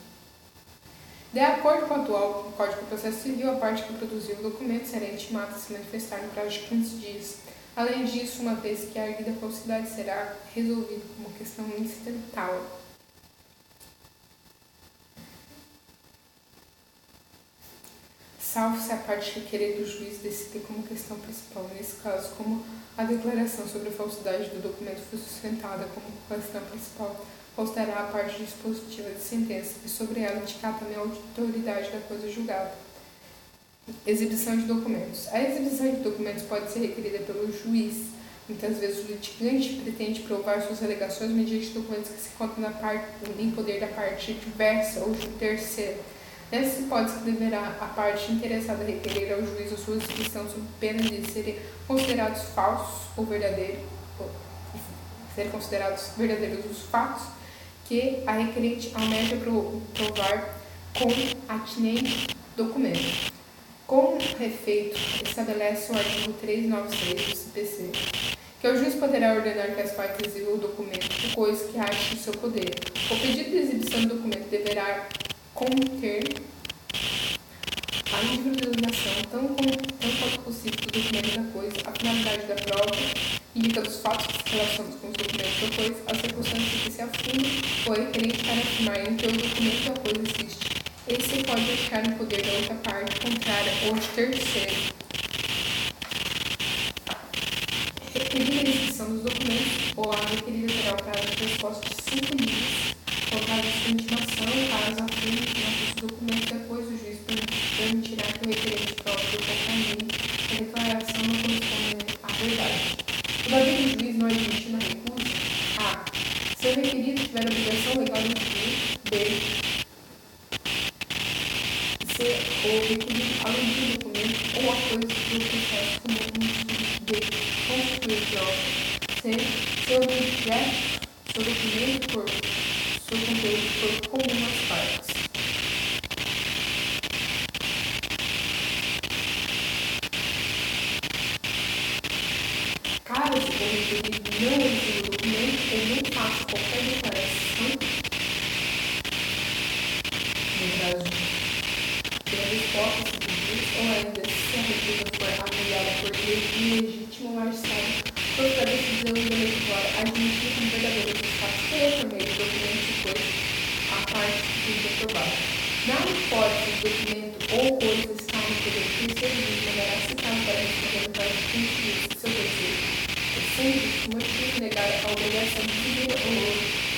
De acordo com o atual Código de Processo Civil, a parte que produziu o documento será intimada a se manifestar no prazo de 15 dias. Além disso, uma vez que a arguida falsidade será resolvida como questão incidental. Salvo se a parte requerer do juiz decidir como questão principal. Nesse caso, como a declaração sobre a falsidade do documento foi sustentada como questão principal, constará a parte dispositiva de sentença e sobre ela indicar também a autoridade da coisa julgada. Exibição de documentos. A exibição de documentos pode ser requerida pelo juiz. Muitas vezes o litigante pretende provar suas alegações mediante documentos que se encontram em poder da parte adversa ou de um terceiro. Nessa hipótese, deverá a parte interessada requerer ao juiz a sua exibição sob pena de serem considerados falsos ou verdadeiros, os fatos que a requerente almeja provar com atinente documento. Com efeito, estabelece o artigo 396 do CPC, que o juiz poderá ordenar que as partes exibam o documento por coisa que ache em seu poder. O pedido de exibição do documento deverá conter a individualização, tanto quanto possível, do documento da coisa, a finalidade da prova, indica dos fatos que se relacionam com os documentos da coisa, as circunstâncias que se afundam ou requerente para afirmar em que o documento da coisa existe. Esse pode ficar no poder da outra parte contrária ou de terceiro. Requerida a exibição dos documentos, ou a requerida terá o prazo de resposta de 5 dias, contados de intimação, caso afirme que não fosse documento, depois o juiz permitirá que o ser o requisito além do documento ou a coisa do processo como um estudo de constituir prova, seu objeto, seu documento por seu conteúdo for comum às partes. Caso o requerido não exija o documento ou não faça qualquer declaração, no caso da resposta a pedidos, ou ainda se a recusa for apoiada por ilegítimo magistrado, for para a decisão do eleitor admitir como verdadeiro os fatos por meio do documento e coisa a parte que foi aprovada. Na hipótese do documento ou coisa está no poder terceiro de mandará citado para responder para os princípios do seu terceiro. Sendo que o motivo negar a obrigação de vida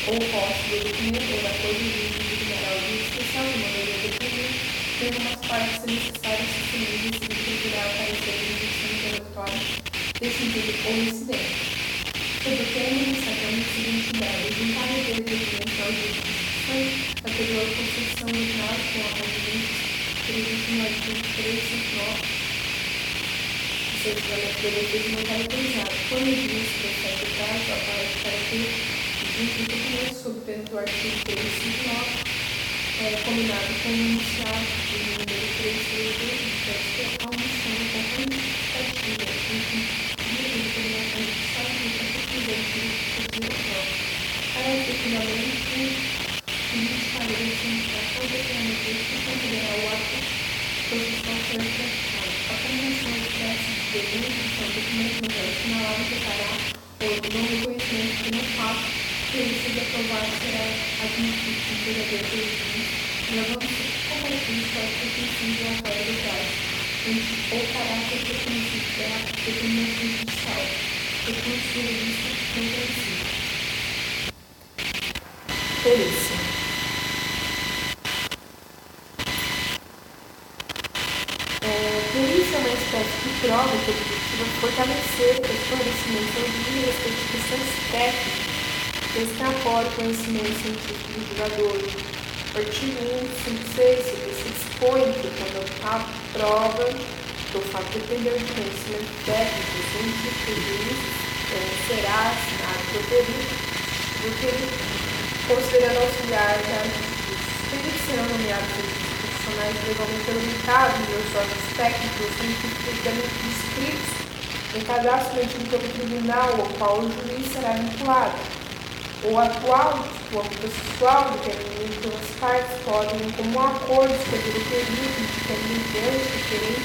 ou posse do documento ou da coisa de mineral de inscrição de maneira dependente, tem umas partes necessárias disponíveis e procurar aparecer em edição introdutória decidido ou incidente. Sobre o tema destacamos a seguinte ideia: juntar o dever de documento aos instituições anterior à Constituição original com a convivência prevista no artigo 359. O julgamento da defesa não está autorizado. Quando diz que o certo prazo aparece para ter o documento sob pena do artigo 359, combinado com o enunciado do número 332, deve ter a omissão da compensativa em que a determinação judicial fica suficiente para fazer a prova. Para o efetivamente, o Ministério da Administração do Trâmite que considerar o ato processual ser praticado. A convenção expressa de denúncia do documento no assinalado declarar ou não reconhecimento de um fato que ele seja aprovado será admitido como verdadeiro prejuízo, levando-se comparativo para a pretensão de relatório do prazo, ou caráter reconhecido pela determinação judicial, recurso de revista não vencido. Perícia. Perícia é uma espécie de prova que objetiva fortalecer o esclarecimento de respeito a questões técnicas que extrapolam o conhecimento científico do julgador. O artigo 156 se dispõe que quando a prova do fato de depender do conhecimento técnico científico do juiz será assinado pelo perito, considerando auxiliar da justiça. Os peritos serão nomeados profissionais legalmente habilitados e os órgãos técnicos científicos inscritos em cadastro mantido pelo tribunal ao qual o juiz será vinculado. O atual processual determina que as partes podem, em comum acordo, escolher o perito mediante diferente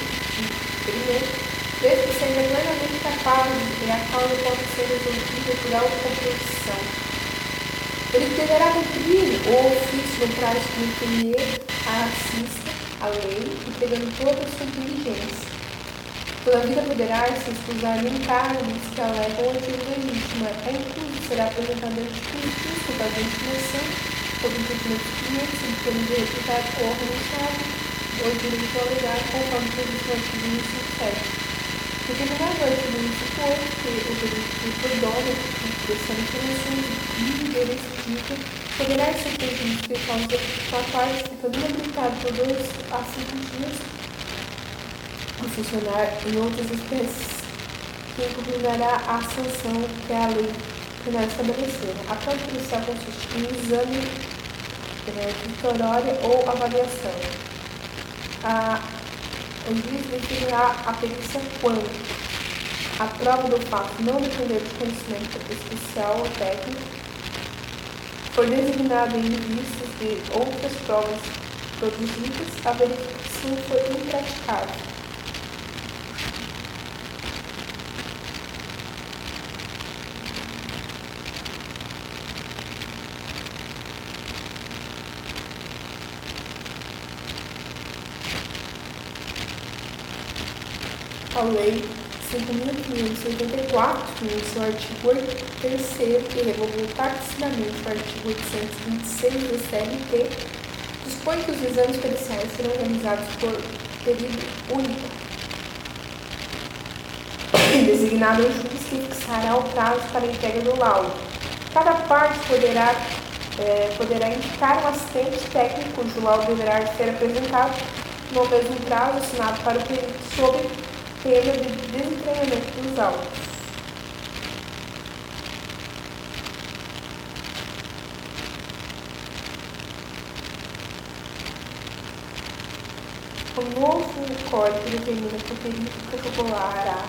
desde que seja plenamente capaz e a causa pode ser resolvida por autocomposição. Ele deverá cumprir o ofício no prazo que o primeiro assista à lei e pegando toda a sua diligência. Todavia poderá se excusar nem cargos que alegam o motivo legítimo. Inclusive será apresentada a justiça da ventilação sobre o impedimento dos clientes, em termos de reputado ou renunciado, ou direito a alegar conforme previsto no artigo 157. Determinado o artigo 158 que o delito de perdão pressão de informações e verídica poderá ser prejuízo por causa da parte ficando inabilitado por 2 a 5 dias a funcionar em outras espécies que incumplirá a sanção que a lei penal estabelecer. A prova policial consiste em exame vitória ou avaliação. O juiz definirá a perícia quando a prova do fato não depender de conhecimento especial ou técnico, for designado em vistas de outras provas produzidas, a verificação foi impraticável. A Lei 5.584, no seu artigo 3º, que revogou taxidamente o artigo 826 do CLT, dispõe que os exames periciais serão realizados por período único, designado o juiz que fixará o prazo para a entrega do laudo. Cada parte poderá indicar um assistente técnico cujo laudo deverá ser apresentado no mesmo prazo assinado para o perito sob pena de desentranhamento dos autos. O novo código determina que o perito protocolará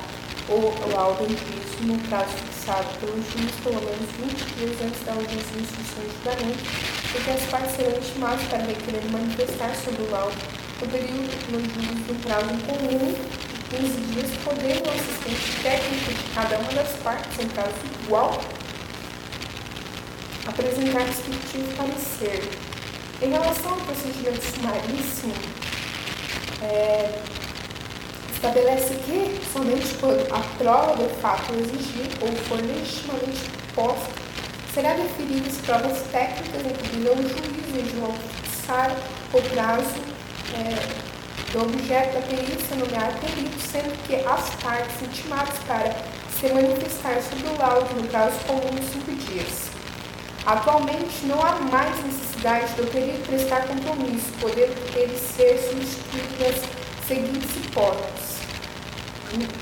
o laudo em juízo no prazo fixado pelo juiz pelo menos 20 dias antes da audiência de instrução de julgamento, e que as partes serão intimadas para requerer manifestar sobre o laudo no período no juízo do prazo comum de 15 dias, podendo o assistente técnico de cada uma das partes, em caso igual, apresentar respectivo parecer. Em relação ao procedimento sumaríssimo, estabelece que, somente quando a prova de fato exigir ou for legitimamente posta, será definida as provas técnicas incluídas o juiz em julgar fixar o prazo do objeto da perícia, nomear perito, sendo que as partes intimadas para se manifestar sobre o laudo no prazo comum de 5 dias. Atualmente, não há mais necessidade do perito prestar compromisso, podendo ele ser substituído nas seguintes hipóteses: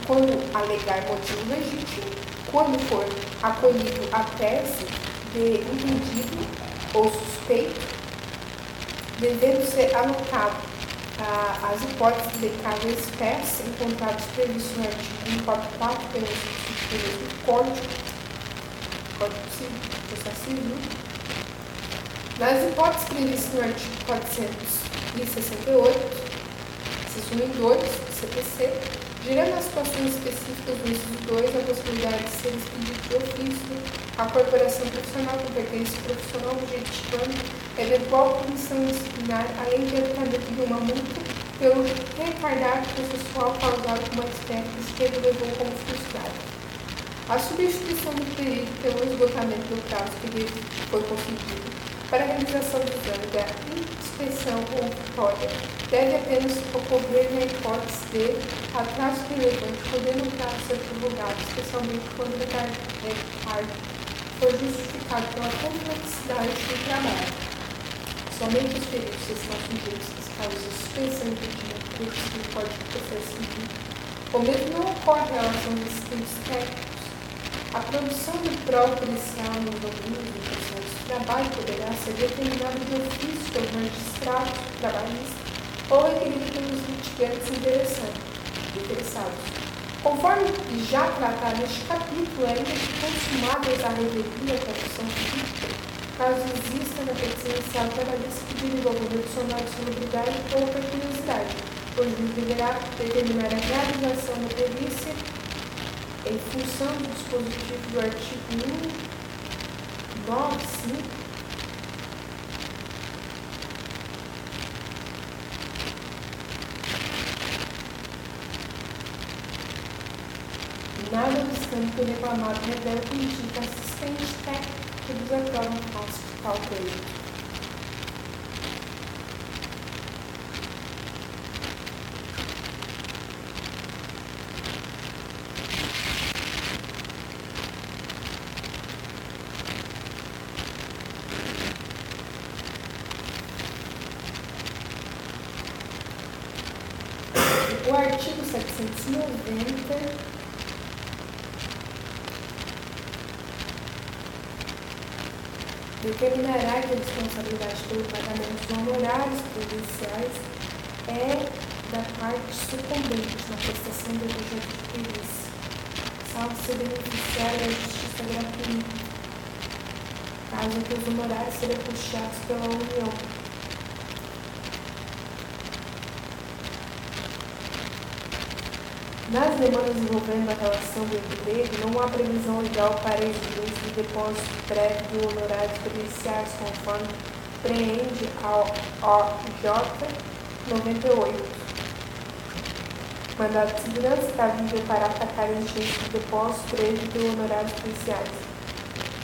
quando alegar motivo legítimo, quando for acolhido a tese de impedido ou suspeito, devendo ser anotado as hipóteses de cada espécie encontradas previstas no artigo 144 do Código Civil. Nas hipóteses previstas no artigo 468, seção 2, CPC, gerando as situações específicas do inciso 2, a possibilidade de ser expedido de ofício à corporação profissional, competência profissional, objetivando eventual punição disciplinar, além de aplicamento de uma multa pelo retardado processual causado com mais técnicas que ele levou como frustrado. A substituição do perito pelo esgotamento do prazo que foi concedido para a realização do exame da inspeção ou vitória deve apenas ocorrer na hipótese de atraso relevante, podendo o prazo ser prorrogado, especialmente quando o retardo for justificado pela complexidade do trabalho. Somente os peritos estão sujeitos às causas de suspensão e impedimento previstos no Código de Processo Civil. O mesmo não ocorre em relação aos requisitos técnicos. A produção de prova policial no domínio do processo de trabalho poderá ser determinada de ofício pelos magistrados trabalhistas ou requerida pelos litigantes interessados. Conforme já tratado neste capítulo, ainda que consumadas a revelia da produção jurídica, caso exista na petição inicial trabalhista que desenvolvimento adicional de celebridade ou outra curiosidade, o juiz deverá determinar a realização da perícia em função do dispositivo do artigo 195, nada obstante o reclamado revela que indica assistente técnico que desaprova o passo de tal período. O artigo 790 determinará que a responsabilidade pelo pagamento dos honorários previdenciais é da parte sucumbente na prestação do objeto de perícia, salvo se beneficiar da justiça gratuita, caso que os honorários sejam custeados pela União. Nas demandas envolvendo a relação do emprego, não há previsão legal para exigência de depósito prévio de honorários previdenciários, conforme preende ao OJ 98. Mandado de segurança cabível para atacar a exigência de depósito prévio de honorários previdenciários.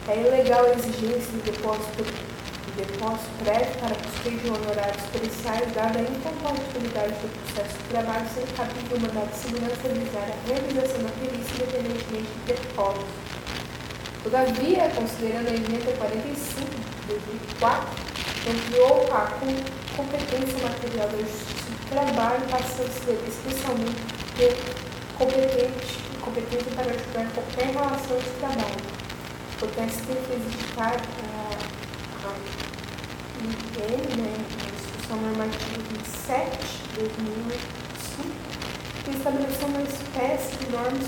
É ilegal a exigência de depósito prévio para custeio de honorários periciais, dada a incompatibilidade do processo de trabalho, sendo cabível o mandado de segurança realizar a realização da perícia independentemente de depósito. Todavia, considerando a emenda 45 de 2004, ampliou a competência material da Justiça do Trabalho passa a ser especialmente competente para julgar qualquer relação de trabalho. O TST fez indicar a IN, a Instrução Normativa 27 de 2005, que estabeleceu uma espécie de normas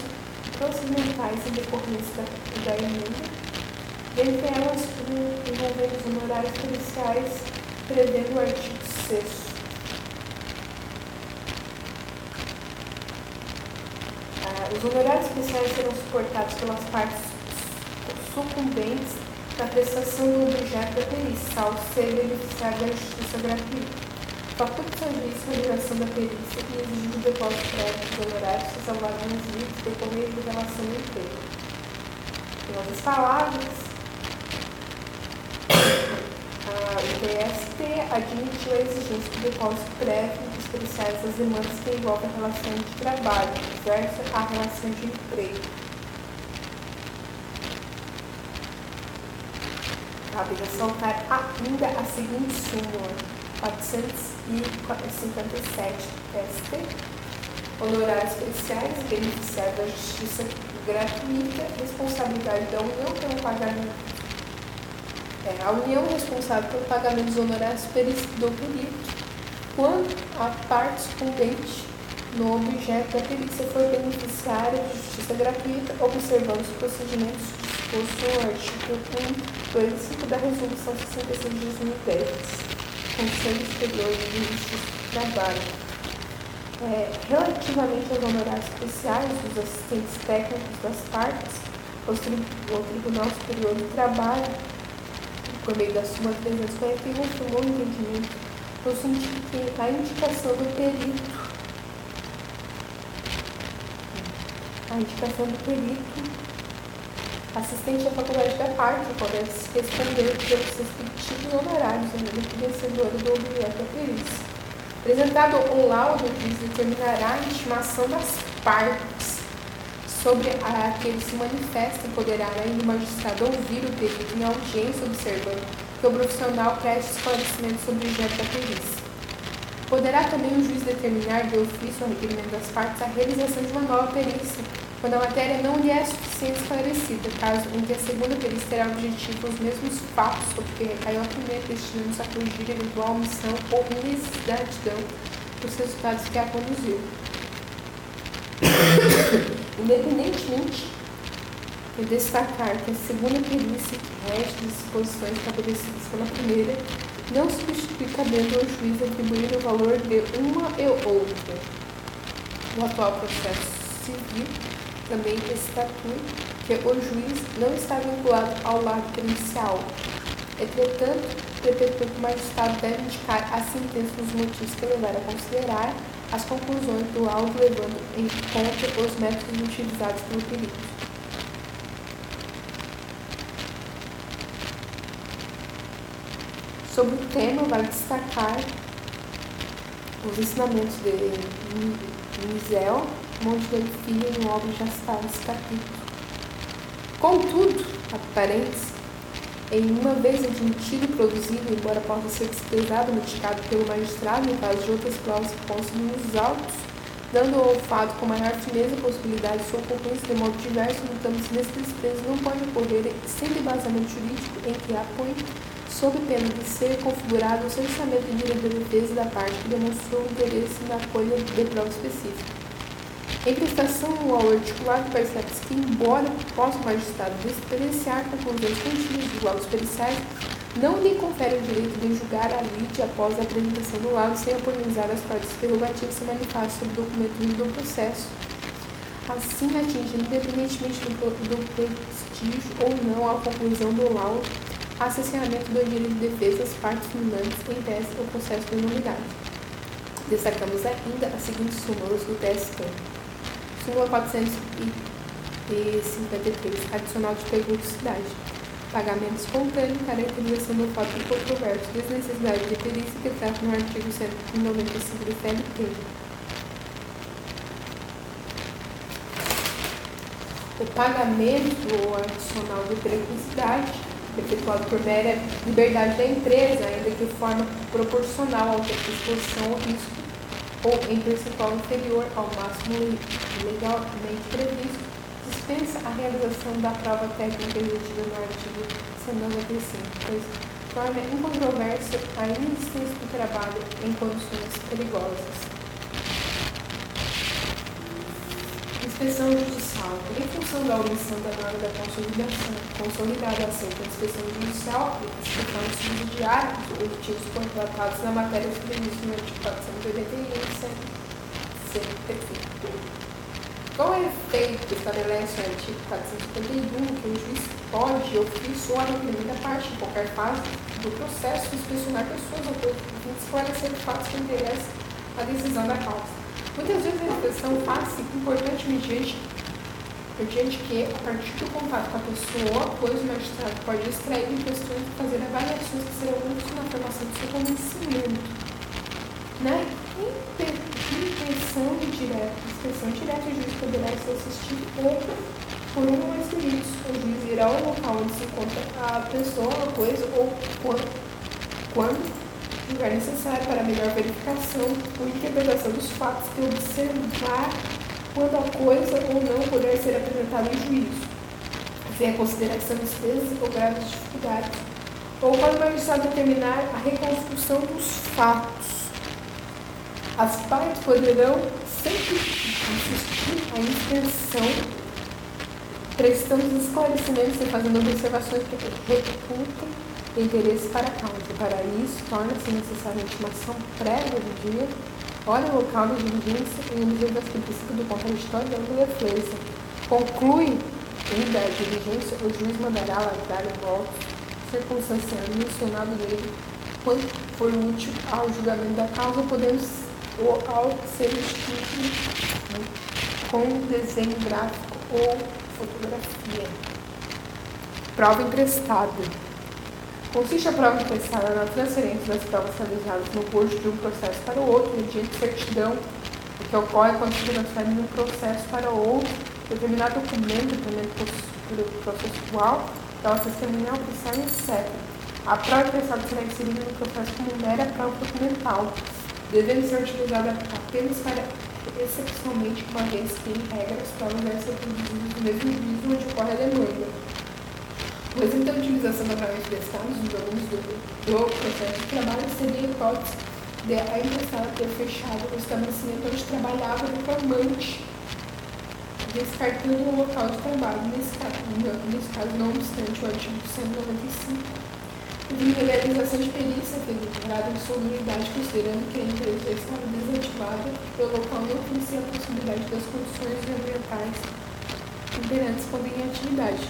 procedimentais em decorrência da emenda, dentre elas envolvendo os honorários periciais, prevendo o artigo 6º. Os honorários especiais serão suportados pelas partes sucumbentes na prestação do objeto da perícia, ao ser beneficiário da justiça gratuita. Faculta ao juiz a realização da perícia e exigir o depósito prévio dos honorários se salvados nos livros decorrer de relação do emprego. Em outras palavras, o TST admitiu a exigência de depósito prévio dos periciais das demandas que envolvem a relação de trabalho, versus a relação de emprego. Cabe ressaltar ainda a seguinte súmula 457 TST: honorários periciais, beneficiário da justiça gratuita, responsabilidade da União pelo pagamento. A União é responsável pelo pagamento dos honorários do perito, quando a parte sucumbente no objeto da perícia for beneficiária de justiça gratuita, observando os procedimentos dispostos no artigo 1, 2 e 5 da Resolução 66 de 2010, Conselho Superior de Justiça do Trabalho. Relativamente aos honorários especiais dos assistentes técnicos das partes, o Tribunal Superior do Trabalho, por meio da súmula 341, tomou o entendimento no sentido que a indicação do perito assistente à faculdade da parte pode responder pelos respectivos honorários ainda que vencedora do objeto da perícia. Apresentado um laudo, o juiz determinará a intimação das partes sobre a que ele se manifesta e poderá ainda o magistrado ouvir o perito em audiência, observando que o profissional preste esclarecimento sobre o objeto da perícia. Poderá também o juiz determinar de ofício ao requerimento das partes a realização de uma nova perícia, quando a matéria não lhe é suficiente esclarecida, caso em que a segunda perícia terá objetivo os mesmos fatos sobre que recaiu a primeira, destinando-se a corrigir eventual omissão ou inexatidão dos resultados que a conduziu. Independentemente de destacar que a segunda perícia que rege as disposições estabelecidas pela primeira não substitui cabendo ao juiz atribuir o valor de uma e outra. O atual processo civil também estatui que o juiz não está vinculado ao lado pericial. Entretanto, perpetua que o magistrado deve indicar a sentença dos motivos que levaram a considerar as conclusões do laudo, levando em conta os métodos utilizados pelo perito. Sobre o tema, vale destacar os ensinamentos de Mizel, Montenegro Filho, no obra já está nesse capítulo. Contudo, aparente, em uma vez admitido e produzido, embora possa ser desprezado ou mitigado pelo magistrado, no caso de outras provas que constam nos autos, dando ao fato com maior fineza a possibilidade de sua ocorrência de modo diverso, notamos nesse desprezo não pode ocorrer sem embasamento jurídico em que apoie, sob pena de ser configurado o cerceamento de direito de defesa da parte que demonstrou interesse na colha de prova específica. Em prestação ao articulado, percebe-se que, embora possa o magistrado despreciar conclusões contínuas dos laudos periciais, não lhe confere o direito de julgar a lide após a apresentação do laudo sem oportunizar as partes prerrogativas se manifestam sobre o documento do processo, assim atingindo, independentemente do prestígio ou não à conclusão do laudo, a cerceamento do direito de defesa das partes finlandes em tese do processo de nulidade. Destacamos ainda as seguintes súmulas do TST. Súmula 453, adicional de periodicidade. Pagamento espontâneo, caracterização do fato controverso, desnecessidade de perícia que trata no artigo 195 do CLT. O pagamento ou adicional de periodicidade efetuado por mera liberdade da empresa, ainda que de forma proporcional ao tempo de exposição ao risco ou em percentual inferior ao máximo legalmente previsto, dispensa a realização da prova técnica exigida no artigo 195, pois torna incontroversa a inexistência do trabalho em condições perigosas. Inspeção judicial. Em função da omissão da norma da consolidada aceita a inspeção judicial, aplica-se de forma subsidiária os objetivos contratados na matéria submissa no artigo 481 CPF. Com efeito, estabelece o artigo 451 que o juiz pode, de ofício ou a primeira parte, em qualquer fase do processo, inspecionar pessoas ou coisas a fim de esclarecer fatos que interessam a decisão da causa. Muitas vezes a inspeção faz-se importante mediante que, a partir do contato com a pessoa, pois o magistrado pode extrair de questões e fazer avaliações que serão úteis na formação do seu conhecimento. Na inspeção direta, o juiz poderá ser assistido ou por um ou mais peritos. O juiz irá ao local onde se encontra a pessoa, a coisa ou quando julgar necessário para melhor verificação ou interpretação dos fatos e observar quando a coisa ou não puder ser apresentada em juízo, sem a consideração de despesas ou graves dificuldades, ou quando o magistrado determinar a reconstrução dos fatos. As partes poderão sempre assistir à inspeção, prestando esclarecimentos e fazendo observações que reputem interesse para a causa. Para isso, torna-se necessária a intimação prévia do dia, hora e local da diligência em observação do princípio do contraditório da defesa. Conclui da diligência, o juiz mandará alargar o voto circunstanciado mencionado nele quando for útil ao julgamento da causa, podendo ou ao ser escrito com desenho gráfico ou fotografia. Prova emprestada. Consiste a prova emprestada na transferência das provas realizadas no curso de um processo para o outro, mediante certidão, o que ocorre quando se transfere de um processo para o outro determinado documento, processual, prova testemunhal, processual, etc. A prova emprestada será inserida no processo como mera prova documental, devendo ser utilizada apenas para excepcionalmente, uma vez que, em regra, as provas devem ser produzidas no mesmo juízo onde ocorre a demanda. O exemplo da utilização da prova emprestada dos alunos do processo de trabalho seria a hipótese de a emprestada ter fechado o estabelecimento onde trabalhava o reclamante, descartando o local de trabalho. Nesse caso, não obstante, o artigo 195 de realização de perícia foi declarada de sua nulidade, considerando que a empresa já estava desativada e o local não oferecia a possibilidade das condições ambientais imperantes podem em atividade.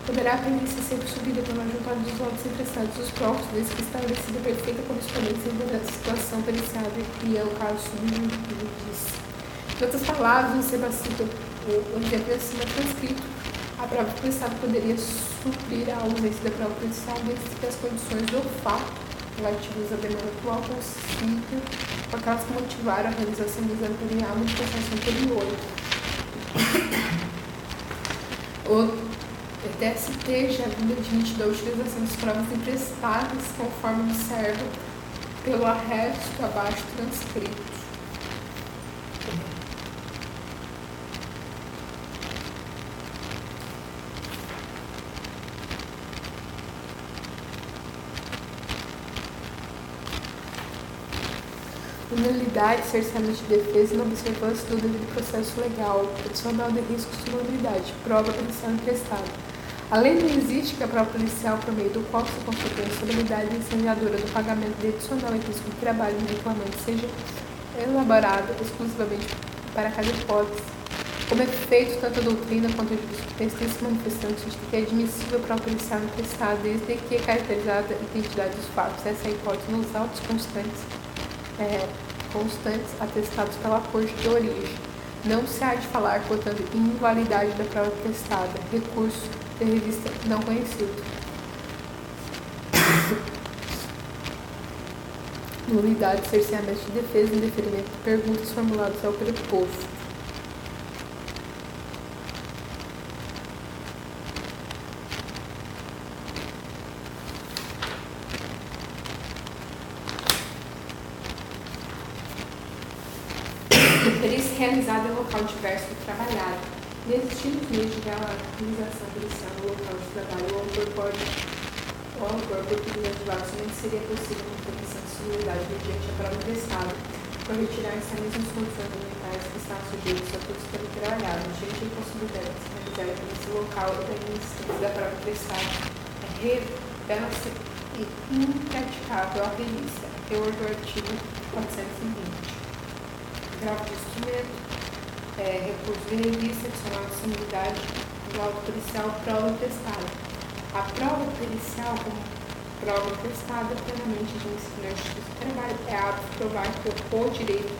Poderá a perícia ser subida pela juntada dos votos emprestados dos próprios, desde que estabelecida perfeita correspondência da situação periciada e é o caso subjudice. Em outras palavras, no sebacito, o exemplo acima transcrito, a prova prestada poderia suprir a ausência da prova prestada desde que as condições do fato relativas à demanda atual consigam com aquelas que motivaram a realização do exame perial no processo anterior. O TST já vinha diante da utilização das provas emprestadas, conforme observa pelo arresto abaixo transcrito. Nulidade, cerceamento de defesa e não observância do devido processo legal, adicional de riscos de nulidade, prova policial emprestada. Além do existe que a prova policial, por meio do qual se constitui a insolidariedade incendiadora do pagamento de adicional e risco de trabalho do reclamante, seja elaborada exclusivamente para cada hipótese. Como é feito tanto a doutrina quanto a jurisprudência se manifestando de que é admissível a prova policial emprestada desde que é caracterizada a identidade dos fatos. Essa é a hipótese nos autos constantes atestados pela corte de origem. Não se há de falar, portanto, em invalidade da prova prestada, recurso de revista não conhecido. Nulidade, cerceamento de defesa e indeferimento de perguntas formuladas ao preposto. Perícia realizada em local diverso do trabalhado. Existindo os meios de realização pericial no local de trabalho, o autor por utilizar somente seria possível uma comissão de seguridade mediante a prova prestada, por retirar-se as mesmas condições ambientais que estão sujeitos a todos pelo trabalhado. Mediante a impossibilidade de se realizar nesse local da inexistência da prova prestada, revela-se impraticável a perícia, teor do artigo 420. Grau de instrumento, recurso de revista, adicional de sonoridade, do auto pericial, prova prestada. A prova pericial, como prova prestada plenamente de ensino na justiça do trabalho, é apto provar que o direito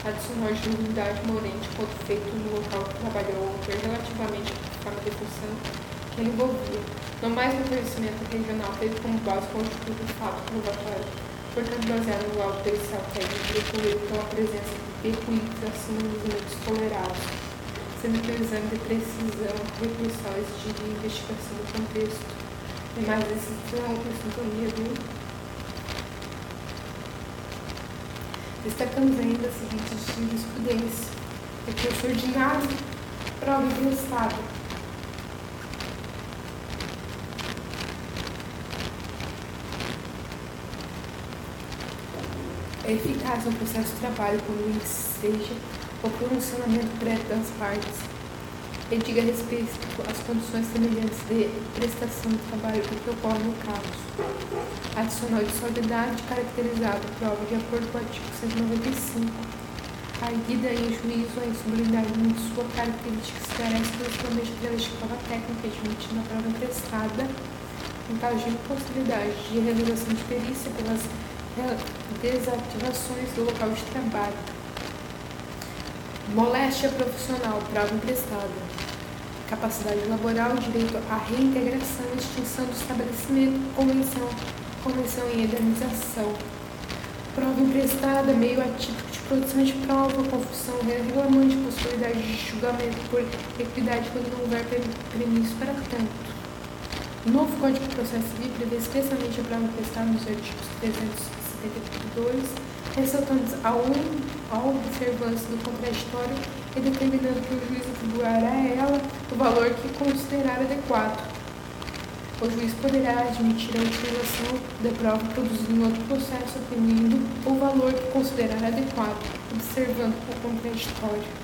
adicional de nulidade morente quando feito no local que trabalhou ou relativamente à forma de função que ele envolvia. No mais, o conhecimento regional teve como base constituído o fato probatório, portanto, baseado no laudo pericial técnico decorrido pela presença de peculiares acima dos limites tolerados, sendo que o exame de precisão recursal exigiria investigação do contexto. Tem mais decisão e sintonia do. Destacamos ainda a seguinte jurisprudência: recurso ordinário, prova emprestada. É eficaz no processo de trabalho quando seja o pronunciamento prévio das partes e diga respeito às condições semelhantes de prestação de trabalho que ocorre no caso. Adicional de solidariedade caracterizado prova de acordo com o artigo 195. A erguida em juízo a insalubridade de sua característica esclarece principalmente pela prova técnica admitindo a prova emprestada em caso de impossibilidade de realização de perícia pelas desativações do local de trabalho. Moléstia profissional, prova emprestada. Capacidade laboral, direito à reintegração, extinção do estabelecimento, convenção em indenização. Prova emprestada, meio atípico de produção de prova, confusão, regulamento de possibilidade de julgamento por equidade quando não houver premisso para tanto. O novo Código de Processo Civil prevê especialmente a prova emprestada nos artigos 372, ressaltando a observância do contraditório e determinando que o juiz atribuirá a ela o valor que considerar adequado. O juiz poderá admitir a utilização da prova produzida em outro processo, atribuindo o valor que considerar adequado, observando o contraditório.